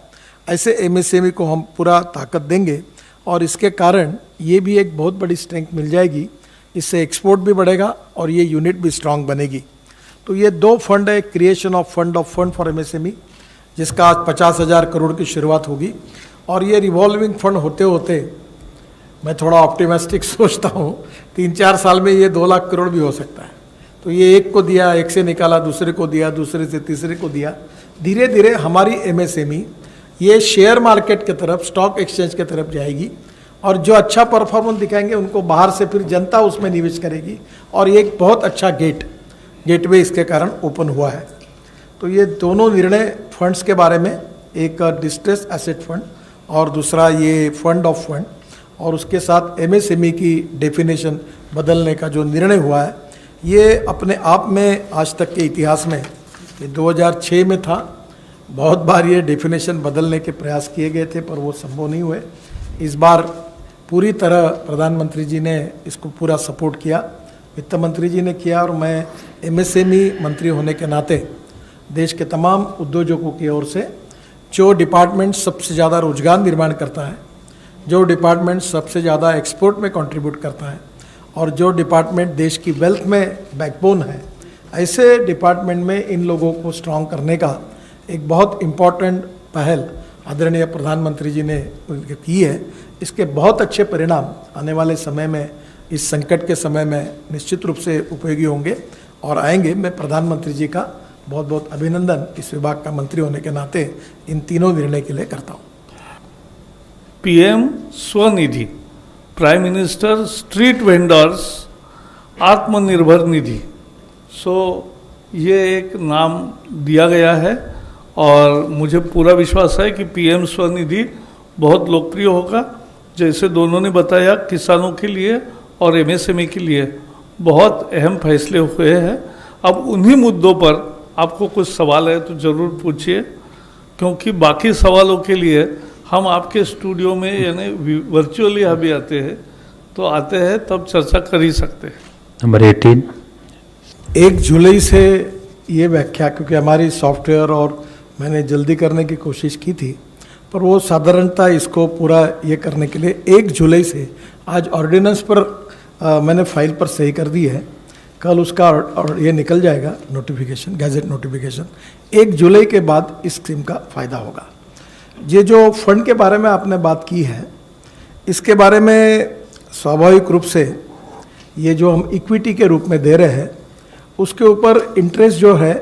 ऐसे एमएसएमई को हम पूरा ताकत देंगे और इसके कारण ये भी एक बहुत बड़ी स्ट्रेंथ मिल जाएगी। इससे एक्सपोर्ट भी बढ़ेगा और ये यूनिट भी स्ट्रांग बनेगी। तो ये 2 फंड है, creation of fund for MSME, जिसका आज 50,000 करोड़ की शुरुआत होगी और ये रिवॉल्विंग फंड होते होते मैं थोड़ा ऑप्टिमिस्टिक सोचता हूँ 3-4 साल में ये 2 लाख करोड़ भी हो सकता है। तो ये एक को दिया, एक से निकाला, दूसरे को दिया, दूसरे से तीसरे को दिया, धीरे धीरे हमारी एमएसएमई ये शेयर मार्केट की तरफ, स्टॉक एक्सचेंज की तरफ जाएगी और जो अच्छा परफॉर्मेंस दिखाएंगे उनको बाहर से फिर जनता उसमें निवेश करेगी और ये एक बहुत अच्छा गेटवे इसके कारण ओपन हुआ है। तो ये दोनों निर्णय फंड्स के बारे में, एक डिस्ट्रेस एसेट फंड और दूसरा ये फंड ऑफ फंड, और उसके साथ एमएसएमई की डेफिनेशन बदलने का जो निर्णय हुआ है, ये अपने आप में आज तक के इतिहास में, ये 2006 में था, बहुत बार ये डेफिनेशन बदलने के प्रयास किए गए थे पर वो संभव नहीं हुए। इस बार पूरी तरह प्रधानमंत्री जी ने इसको पूरा सपोर्ट किया, वित्त मंत्री जी ने किया और मैं एमएसएमई मंत्री होने के नाते देश के तमाम उद्योजकों की ओर से, जो डिपार्टमेंट सबसे ज़्यादा रोजगार निर्माण करता है, जो डिपार्टमेंट सबसे ज़्यादा एक्सपोर्ट में कंट्रीब्यूट करता है और जो डिपार्टमेंट देश की वेल्थ में बैकबोन है, ऐसे डिपार्टमेंट में इन लोगों को स्ट्रॉन्ग करने का एक बहुत इम्पॉर्टेंट पहल आदरणीय प्रधानमंत्री जी ने की है। इसके बहुत अच्छे परिणाम आने वाले समय में, इस संकट के समय में निश्चित रूप से उपयोगी होंगे और आएंगे। मैं प्रधानमंत्री जी का बहुत बहुत अभिनंदन इस विभाग का मंत्री होने के नाते इन तीनों निर्णय के लिए करता हूँ। PM Svanidhi, prime minister street vendors Atmanirbhar Nidhi, ये एक नाम दिया गया है और मुझे पूरा विश्वास है कि पीएम स्वनिधि बहुत लोकप्रिय होगा। जैसे दोनों ने बताया, किसानों के लिए और एमएसएमई के लिए बहुत अहम फैसले हुए हैं। अब उन्हीं मुद्दों पर आपको कुछ सवाल है तो ज़रूर पूछिए, क्योंकि बाकी सवालों के लिए हम आपके स्टूडियो में यानी वर्चुअली अभी आते हैं, तो आते हैं तब चर्चा कर ही सकते हैं। नंबर 18, 1 जुलाई से ये व्याख्या, क्योंकि हमारी सॉफ्टवेयर और मैंने जल्दी करने की कोशिश की थी, पर वो साधारणतः इसको पूरा ये करने के लिए 1 जुलाई से आज ऑर्डिनेंस पर मैंने फाइल पर सही कर दी है कल उसका और ये निकल जाएगा नोटिफिकेशन, गैजेट नोटिफिकेशन। 1 जुलाई के बाद इस स्कीम का फ़ायदा होगा। ये जो फंड के बारे में आपने बात की है, इसके बारे में स्वाभाविक रूप से ये जो हम इक्विटी के रूप में दे रहे हैं, उसके ऊपर इंटरेस्ट जो है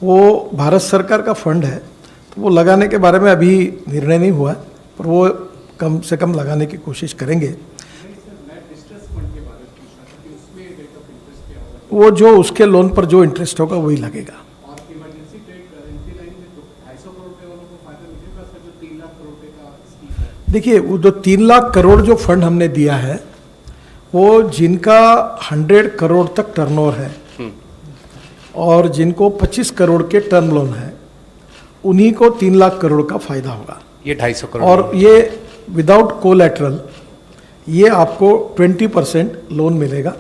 वो भारत सरकार का फंड है, तो वो लगाने के बारे में अभी निर्णय नहीं हुआ है, पर वो कम से कम लगाने की कोशिश करेंगे। वो जो उसके लोन पर जो इंटरेस्ट होगा वही लगेगा। देखिए, वो जो 3 लाख करोड़ जो फंड हमने दिया है, वो जिनका 100 करोड़ तक टर्नओवर है और जिनको 25 करोड़ के टर्म लोन है, उन्हीं को 3 लाख करोड़ का फायदा होगा। ये 250 करोड़ और ये विदाउट कोलैटरल ये आपको 20% लोन मिलेगा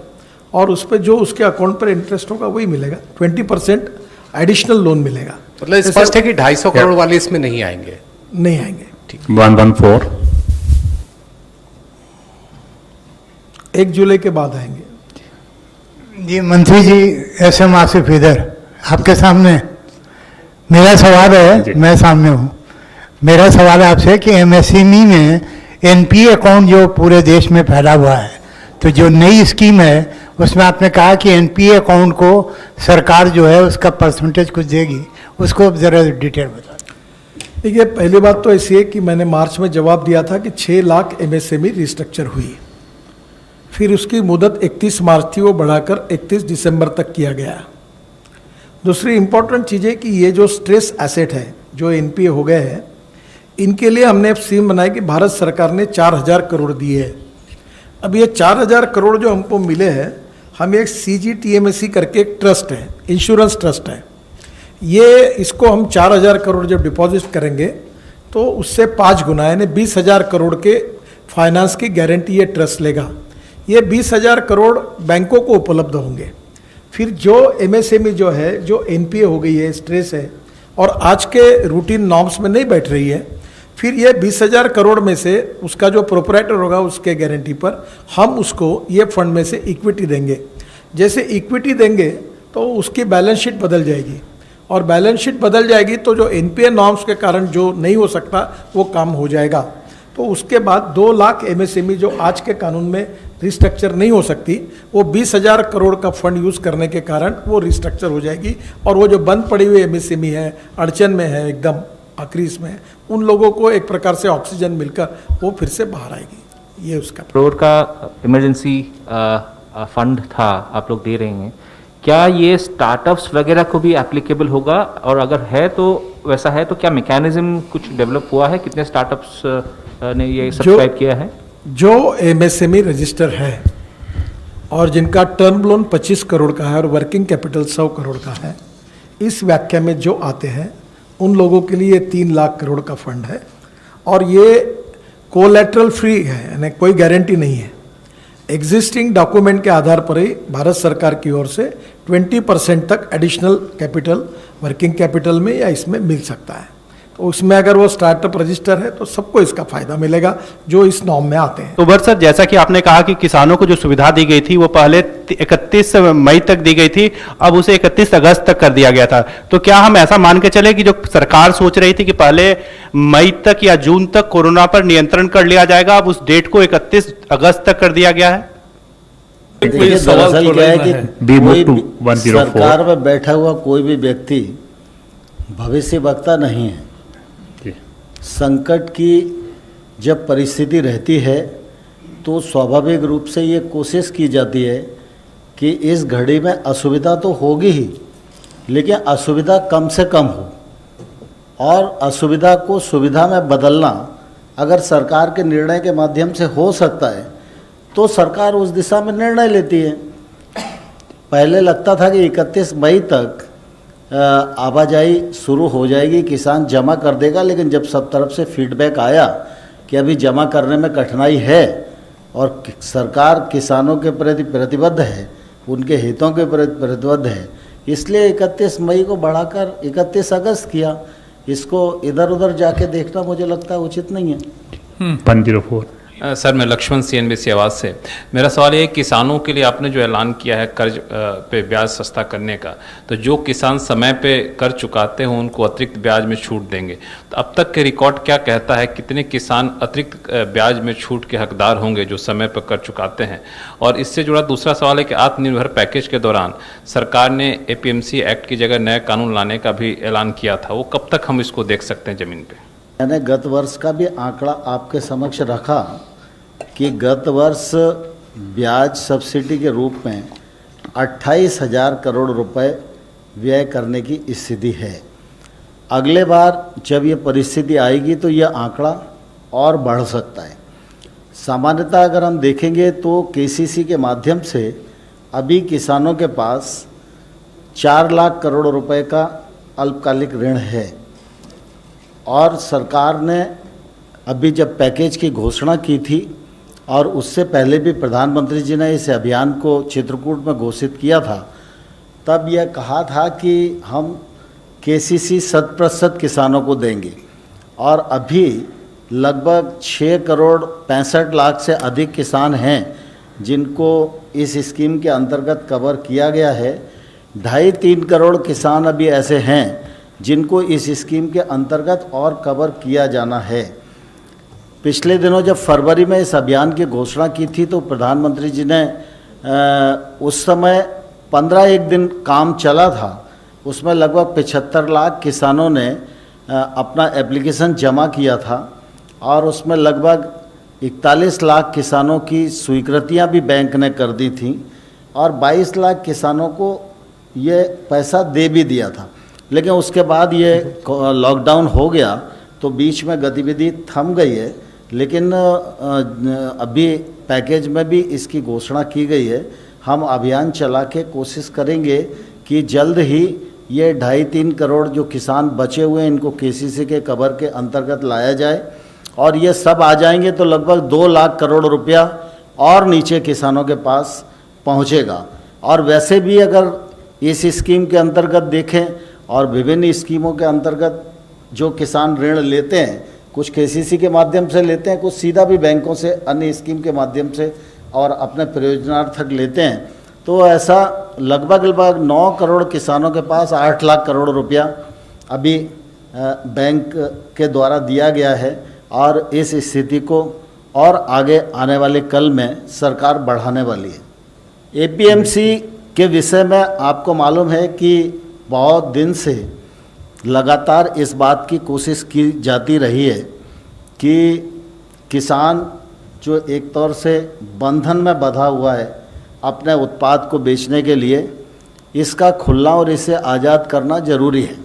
और उस पर जो उसके अकाउंट पर इंटरेस्ट होगा वही मिलेगा। 20% एडिशनल लोन मिलेगा। मतलब स्पष्ट है कि 250 करोड़ वाले इसमें नहीं आएंगे। नहीं आएंगे। 114 1 जुलाई के बाद आएंगे। जी मंत्री जी, एसएम आसिफ इधर आपके सामने मेरा सवाल है। मैं सामने हूँ। मेरा सवाल है आपसे कि एमएसएमई में एनपीए अकाउंट जो पूरे देश में फैला हुआ है, तो जो नई स्कीम है उसमें आपने कहा कि एनपीए अकाउंट को सरकार जो है उसका परसेंटेज कुछ देगी, उसको ज़रा डिटेल बता। देखिए, पहली बात तो ऐसी है कि मैंने मार्च में जवाब दिया था कि 6 लाख एमएसएमई रिस्ट्रक्चर हुई, फिर उसकी मुदत 31 मार्च थी, वो बढ़ाकर 31 दिसंबर तक किया गया। दूसरी इंपॉर्टेंट चीज़ है कि ये जो स्ट्रेस एसेट है जो एनपीए हो गए हैं, इनके लिए हमने स्कीम बनाई कि भारत सरकार ने 4000 करोड़ दिए है। अब ये 4000 करोड़ जो हमको मिले हैं, हम एक CGTMSE करके एक ट्रस्ट है, इंश्योरेंस ट्रस्ट है, ये इसको हम 4000 करोड़ जब डिपॉजिट करेंगे तो उससे 5 गुना यानी 20,000 करोड़ के फाइनेंस की गारंटी ये ट्रस्ट लेगा। ये 20,000 करोड़ बैंकों को उपलब्ध होंगे। फिर जो एमएसएमई जो है, जो एनपीए हो गई है, स्ट्रेस है और आज के रूटीन नॉर्म्स में नहीं बैठ रही है, फिर ये 20,000 करोड़ में से उसका जो प्रोपराइटर होगा उसके गारंटी पर हम उसको ये फंड में से इक्विटी देंगे। जैसे इक्विटी देंगे तो उसकी बैलेंस शीट बदल जाएगी और बैलेंस शीट बदल जाएगी तो जो एनपीए नॉर्म्स के कारण जो नहीं हो सकता वो काम हो जाएगा। तो उसके बाद 2 लाख एमएसएमई जो आज के कानून में रिस्ट्रक्चर नहीं हो सकती, वो 20,000 करोड़ का फंड यूज़ करने के कारण वो रिस्ट्रक्चर हो जाएगी और वो जो बंद पड़ी हुई एमएसएमई है, अड़चन में है, एकदम आखिरी इसमें, उन लोगों को एक प्रकार से ऑक्सीजन मिलकर वो फिर से बाहर आएगी। ये उसका करोड़ का इमरजेंसी फंड था आप लोग दे रहे हैं, क्या ये स्टार्टअप्स वगैरह को भी एप्लीकेबल होगा? और अगर है तो वैसा है तो क्या मैकेनिज्म कुछ डेवलप हुआ है? कितने स्टार्टअप्स ने ये सब्सक्राइब किया है? जो एमएसएमई रजिस्टर है और जिनका टर्म लोन 25 करोड़ का है और वर्किंग कैपिटल 100 करोड़ का है, इस व्याख्या में जो आते हैं उन लोगों के लिए 3 लाख करोड़ का फंड है और ये कोलैटरल फ्री है, यानी कोई गारंटी नहीं है। एग्जिस्टिंग डॉक्यूमेंट के आधार पर ही भारत सरकार की ओर से 20% तक एडिशनल कैपिटल वर्किंग कैपिटल में या इसमें मिल सकता है। तो उसमें अगर वो स्टार्टअप रजिस्टर है तो सबको इसका फायदा मिलेगा जो इस नॉर्म में आते हैं। तो भट्ट सर, जैसा कि आपने कहा कि किसानों को जो सुविधा दी गई थी वो पहले 31 मई तक दी गई थी, अब उसे 31 अगस्त तक कर दिया गया था, तो क्या हम ऐसा मान के चले कि जो सरकार सोच रही थी कि पहले मई तक या जून तक कोरोना पर नियंत्रण कर लिया जाएगा, अब उस डेट को 31 अगस्त तक कर दिया गया है? देखिए, दरअसल क्या है कि कोई भी सरकार में बैठा हुआ कोई भी व्यक्ति भविष्य वक्ता नहीं है। संकट की जब परिस्थिति रहती है तो स्वाभाविक रूप से ये कोशिश की जाती है कि इस घड़ी में असुविधा तो होगी ही, लेकिन असुविधा कम से कम हो और असुविधा को सुविधा में बदलना अगर सरकार के निर्णय के माध्यम से हो सकता है तो सरकार उस दिशा में निर्णय लेती है। पहले लगता था कि 31 मई तक आवाजाही शुरू हो जाएगी, किसान जमा कर देगा, लेकिन जब सब तरफ से फीडबैक आया कि अभी जमा करने में कठिनाई है और सरकार किसानों के प्रति प्रतिबद्ध है, उनके हितों के प्रति प्रतिबद्ध है, इसलिए 31 मई को बढ़ाकर 31 अगस्त किया। इसको इधर उधर जाके देखना मुझे लगता है उचित नहीं है। 104 सर मैं लक्ष्मण CNBC आवाज़ से। मेरा सवाल ये है, किसानों के लिए आपने जो ऐलान किया है कर्ज पे ब्याज सस्ता करने का, तो जो किसान समय पे कर चुकाते हैं उनको अतिरिक्त ब्याज में छूट देंगे, तो अब तक के रिकॉर्ड क्या कहता है, कितने किसान अतिरिक्त ब्याज में छूट के हकदार होंगे जो समय पर कर चुकाते हैं? और इससे जुड़ा दूसरा सवाल है कि आत्मनिर्भर पैकेज के दौरान सरकार ने APMC एक्ट की जगह नया कानून लाने का भी ऐलान किया था, वो कब तक हम इसको देख सकते हैं ज़मीन पर? मैंने गत वर्ष का भी आंकड़ा आपके समक्ष रखा कि गत वर्ष ब्याज सब्सिडी के रूप में 28,000 करोड़ रुपए व्यय करने की स्थिति है। अगले बार जब ये परिस्थिति आएगी तो यह आंकड़ा और बढ़ सकता है। सामान्यतः अगर हम देखेंगे तो KCC के माध्यम से अभी किसानों के पास 4 लाख करोड़ रुपए का अल्पकालिक ऋण है, और सरकार ने अभी जब पैकेज की घोषणा की थी और उससे पहले भी प्रधानमंत्री जी ने इस अभियान को चित्रकूट में घोषित किया था, तब यह कहा था कि हम KCC 100% किसानों को देंगे, और अभी लगभग 6 करोड़ 65 लाख से अधिक किसान हैं जिनको इस स्कीम के अंतर्गत कवर किया गया है। 2.5-3 करोड़ किसान अभी ऐसे हैं जिनको इस स्कीम के अंतर्गत और कवर किया जाना है। पिछले दिनों जब फरवरी में इस अभियान की घोषणा की थी तो प्रधानमंत्री जी ने उस समय 15 दिन काम चला था, उसमें लगभग 75 लाख किसानों ने अपना एप्लीकेशन जमा किया था, और उसमें लगभग 41 लाख किसानों की स्वीकृतियां भी बैंक ने कर दी थी, और 22 लाख किसानों को ये पैसा दे भी दिया था। लेकिन उसके बाद ये लॉकडाउन हो गया तो बीच में गतिविधि थम गई है, लेकिन अभी पैकेज में भी इसकी घोषणा की गई है। हम अभियान चला के कोशिश करेंगे कि जल्द ही ये 2.5-3 करोड़ जो किसान बचे हुए हैं इनको KCC के कवर के अंतर्गत लाया जाए, और ये सब आ जाएंगे तो लगभग 2 लाख करोड़ रुपया और नीचे किसानों के पास पहुँचेगा। और वैसे भी अगर इस स्कीम के अंतर्गत देखें और विभिन्न स्कीमों के अंतर्गत जो किसान ऋण लेते हैं, कुछ KCC के माध्यम से लेते हैं, कुछ सीधा भी बैंकों से अन्य स्कीम के माध्यम से और अपने प्रयोजनार्थक लेते हैं, तो ऐसा लगभग 9 करोड़ किसानों के पास 8 लाख करोड़ रुपया अभी बैंक के द्वारा दिया गया है, और इस स्थिति को और आगे आने वाले कल में सरकार बढ़ाने वाली है। APMC के विषय में आपको मालूम है कि बहुत दिन से लगातार इस बात की कोशिश की जाती रही है कि किसान जो एक तौर से बंधन में बंधा हुआ है अपने उत्पाद को बेचने के लिए, इसका खुलना और इसे आज़ाद करना ज़रूरी है।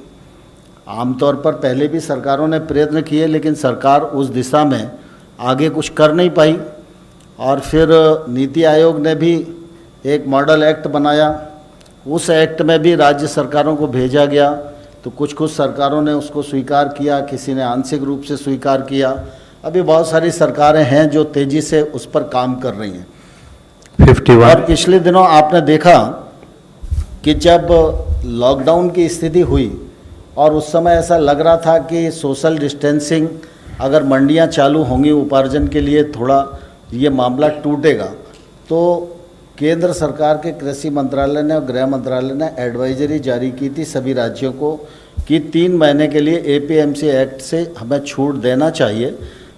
आमतौर पर पहले भी सरकारों ने प्रयत्न किए, लेकिन सरकार उस दिशा में आगे कुछ कर नहीं पाई, और फिर नीति आयोग ने भी एक मॉडल एक्ट बनाया, उस एक्ट में भी राज्य सरकारों को भेजा गया, तो कुछ सरकारों ने उसको स्वीकार किया, किसी ने आंशिक रूप से स्वीकार किया। अभी बहुत सारी सरकारें हैं जो तेज़ी से उस पर काम कर रही हैं। 51 और पिछले दिनों आपने देखा कि जब लॉकडाउन की स्थिति हुई और उस समय ऐसा लग रहा था कि सोशल डिस्टेंसिंग, अगर मंडियां चालू होंगी उपार्जन के लिए थोड़ा ये मामला टूटेगा, तो केंद्र सरकार के कृषि मंत्रालय ने और गृह मंत्रालय ने एडवाइजरी जारी की थी सभी राज्यों को कि 3 महीने के लिए APMC एक्ट से हमें छूट देना चाहिए,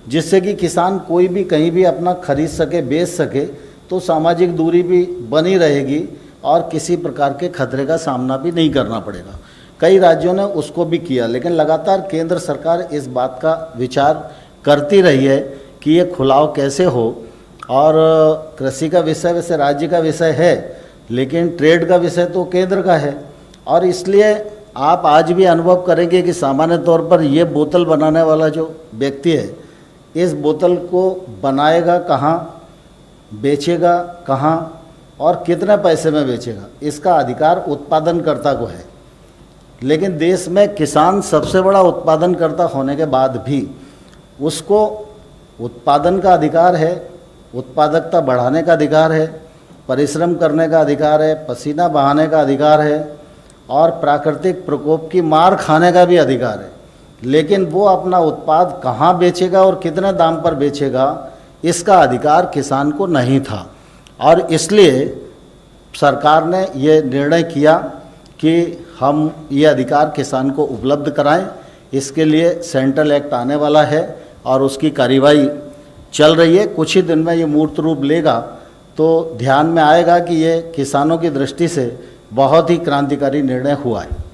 जिससे कि किसान कोई भी कहीं भी अपना खरीद सके, बेच सके, तो सामाजिक दूरी भी बनी रहेगी और किसी प्रकार के खतरे का सामना भी नहीं करना पड़ेगा। कई राज्यों ने उसको भी किया, लेकिन लगातार केंद्र सरकार इस बात का विचार करती रही है कि ये खुलाव कैसे हो, और कृषि का विषय वैसे राज्य का विषय है, लेकिन ट्रेड का विषय तो केंद्र का है। और इसलिए आप आज भी अनुभव करेंगे कि सामान्य तौर पर ये बोतल बनाने वाला जो व्यक्ति है, इस बोतल को बनाएगा कहाँ, बेचेगा कहाँ और कितने पैसे में बेचेगा, इसका अधिकार उत्पादनकर्ता को है। लेकिन देश में किसान सबसे बड़ा उत्पादनकर्ता होने के बाद भी उसको उत्पादन का अधिकार है, उत्पादकता बढ़ाने का अधिकार है, परिश्रम करने का अधिकार है, पसीना बहाने का अधिकार है, और प्राकृतिक प्रकोप की मार खाने का भी अधिकार है। लेकिन वो अपना उत्पाद कहाँ बेचेगा और कितने दाम पर बेचेगा, इसका अधिकार किसान को नहीं था और इसलिए सरकार ने ये निर्णय किया कि हम ये अधिकार किसान को उपलब्ध कराएं। इसके लिए सेंट्रल एक्ट आने वाला है और उसकी कार्रवाई चल रही है। कुछ ही दिन में ये मूर्त रूप लेगा तो ध्यान में आएगा कि ये किसानों की दृष्टि से बहुत ही क्रांतिकारी निर्णय हुआ है।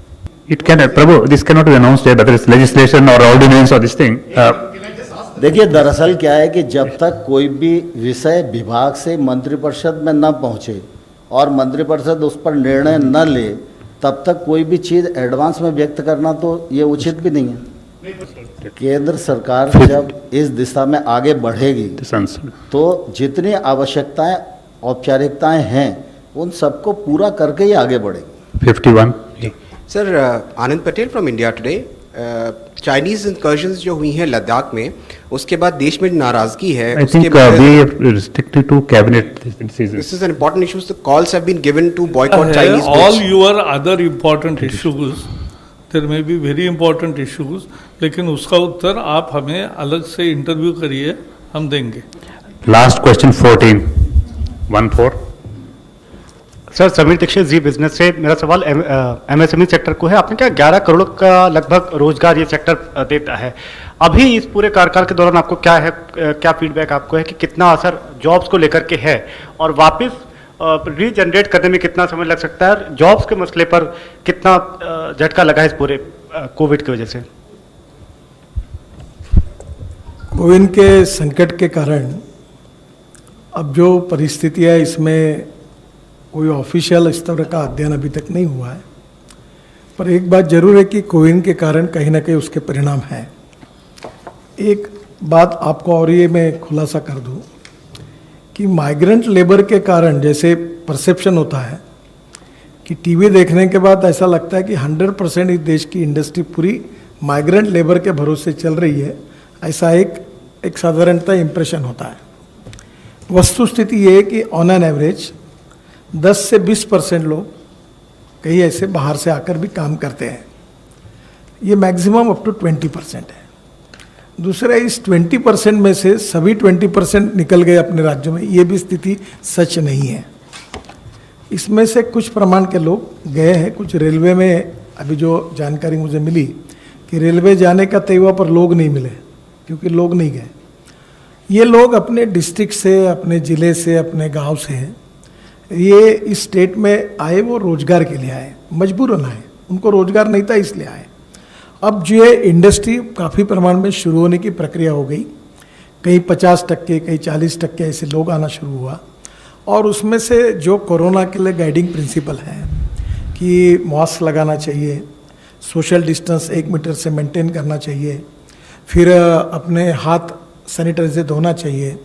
It can, Prabhu, this cannot be announced yet, whether it's legislation or ordinance or this thing. देखिए, दरअसल क्या है कि जब तक कोई भी विषय विभाग से मंत्रिपरिषद में न पहुंचे और मंत्रिपरिषद उस पर निर्णय न ले, तब तक कोई भी चीज़ एडवांस में व्यक्त करना तो ये उचित भी नहीं है। केंद्र सरकार जब इस दिशा में आगे बढ़ेगी तो जितनी आवश्यकताएं औपचारिकताएं हैं उन सबको पूरा करके ही आगे बढ़ेगी। 51. Sir, Anand Patel from India today. Chinese इंकर्जन्स जो हुई हैं लद्दाख में, उसके बाद देश में नाराजगी है। I think we are restricted to cabinet decisions. This is an important issue. The calls have been given to boycott Chinese goods. All your other important issues, there may be very important issues, लेकिन उसका उत्तर आप हमें अलग से interview करिए, हम देंगे। Last question 14. 1-4. Sir, Sameer Dixit ji business से मेरा सवाल एमएसएमई सेक्टर को है। आपने क्या 11 करोड़ का लगभग रोजगार ये सेक्टर देता है। अभी इस पूरे कार्यकाल के दौरान आपको क्या है, क्या फीडबैक आपको है कि कितना असर जॉब्स को लेकर के है और वापस रीजनरेट करने में कितना समय लग सकता है, जॉब्स के मसले पर कितना झटका लगा है इस पूरे कोविड की वजह से? कोविड के संकट के कारण अब जो परिस्थिति है इसमें कोई ऑफिशियल स्तर का अध्ययन अभी तक नहीं हुआ है, पर एक बात जरूर है कि कोविड के कारण कहीं ना कहीं उसके परिणाम हैं। एक बात आपको और ये मैं खुलासा कर दूं कि माइग्रेंट लेबर के कारण जैसे परसेप्शन होता है कि टीवी देखने के बाद ऐसा लगता है कि 100% इस देश की इंडस्ट्री पूरी माइग्रेंट लेबर के भरोसे चल रही है, ऐसा एक साधारणतः इम्प्रेशन होता है। वस्तुस्थिति ये है कि ऑन एन एवरेज 10 से 20% लोग कहीं ऐसे बाहर से आकर भी काम करते हैं। ये मैक्सिमम अप टू 20% है। दूसरा, इस 20% में से सभी 20% निकल गए अपने राज्यों में, ये भी स्थिति सच नहीं है। इसमें से कुछ प्रमाण के लोग गए हैं, कुछ रेलवे में। अभी जो जानकारी मुझे मिली कि रेलवे जाने का तय हुआ पर लोग नहीं मिले क्योंकि लोग नहीं गए। ये लोग अपने डिस्ट्रिक्ट से, अपने ज़िले से, अपने गांव से ये इस स्टेट में आए, वो रोजगार के लिए आए, मजबूरन आए, उनको रोजगार नहीं था इसलिए आए। अब जो ये इंडस्ट्री काफ़ी प्रमाण में शुरू होने की प्रक्रिया हो गई, कहीं 50%, कहीं 40% ऐसे लोग आना शुरू हुआ। और उसमें से जो कोरोना के लिए गाइडिंग प्रिंसिपल है कि मास्क लगाना चाहिए, सोशल डिस्टेंस 1 मीटर से मेंटेन करना चाहिए, फिर अपने हाथ सैनिटाइजर धोना चाहिए,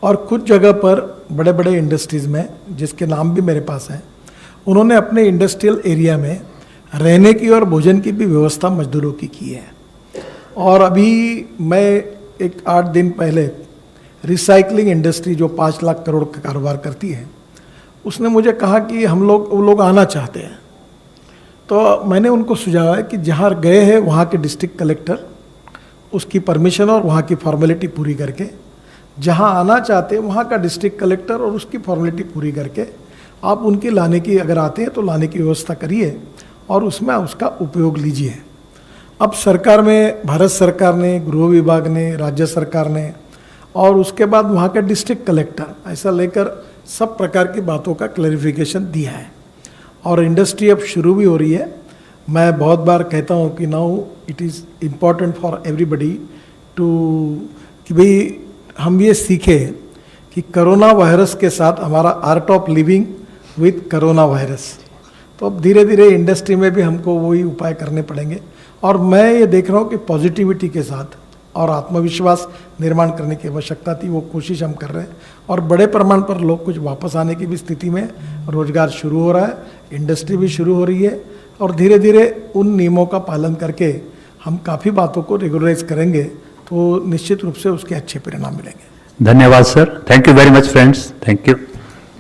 और कुछ जगह पर बड़े बड़े इंडस्ट्रीज़ में, जिसके नाम भी मेरे पास हैं, उन्होंने अपने इंडस्ट्रियल एरिया में रहने की और भोजन की भी व्यवस्था मजदूरों की है। और अभी मैं एक 8 दिन पहले रिसाइकलिंग इंडस्ट्री जो 5 लाख करोड़ का कारोबार करती है, उसने मुझे कहा कि वो लोग आना चाहते हैं। तो मैंने उनको सुझावा है कि जहाँ गए हैं वहाँ के डिस्ट्रिक्ट कलेक्टर उसकी परमिशन और वहाँ की फॉर्मेलिटी पूरी करके, जहाँ आना चाहते हैं वहाँ का डिस्ट्रिक्ट कलेक्टर और उसकी फॉर्मेलिटी पूरी करके आप उनकी लाने की, अगर आते हैं तो लाने की व्यवस्था करिए और उसमें उसका उपयोग लीजिए। अब सरकार में, भारत सरकार ने, गृह विभाग ने, राज्य सरकार ने और उसके बाद वहाँ के डिस्ट्रिक्ट कलेक्टर, ऐसा लेकर सब प्रकार की बातों का क्लैरिफिकेशन दिया है और इंडस्ट्री अब शुरू भी हो रही है। मैं बहुत बार कहता हूँ कि now it is important for everybody to, कि भाई हम ये सीखें कि कोरोना वायरस के साथ हमारा art of living with corona virus. तो अब धीरे धीरे इंडस्ट्री में भी हमको वही उपाय करने पड़ेंगे और मैं ये देख रहा हूँ कि पॉजिटिविटी के साथ और आत्मविश्वास निर्माण करने की आवश्यकता थी, वो कोशिश हम कर रहे हैं और बड़े प्रमाण पर लोग कुछ वापस आने की भी स्थिति में, रोजगार शुरू हो रहा है, इंडस्ट्री भी शुरू हो रही है और धीरे धीरे उन नियमों का पालन करके हम काफ़ी बातों को रेगुलराइज करेंगे तो निश्चित रूप से उसके अच्छे परिणाम मिलेंगे। धन्यवाद sir, thank you very much friends, thank you.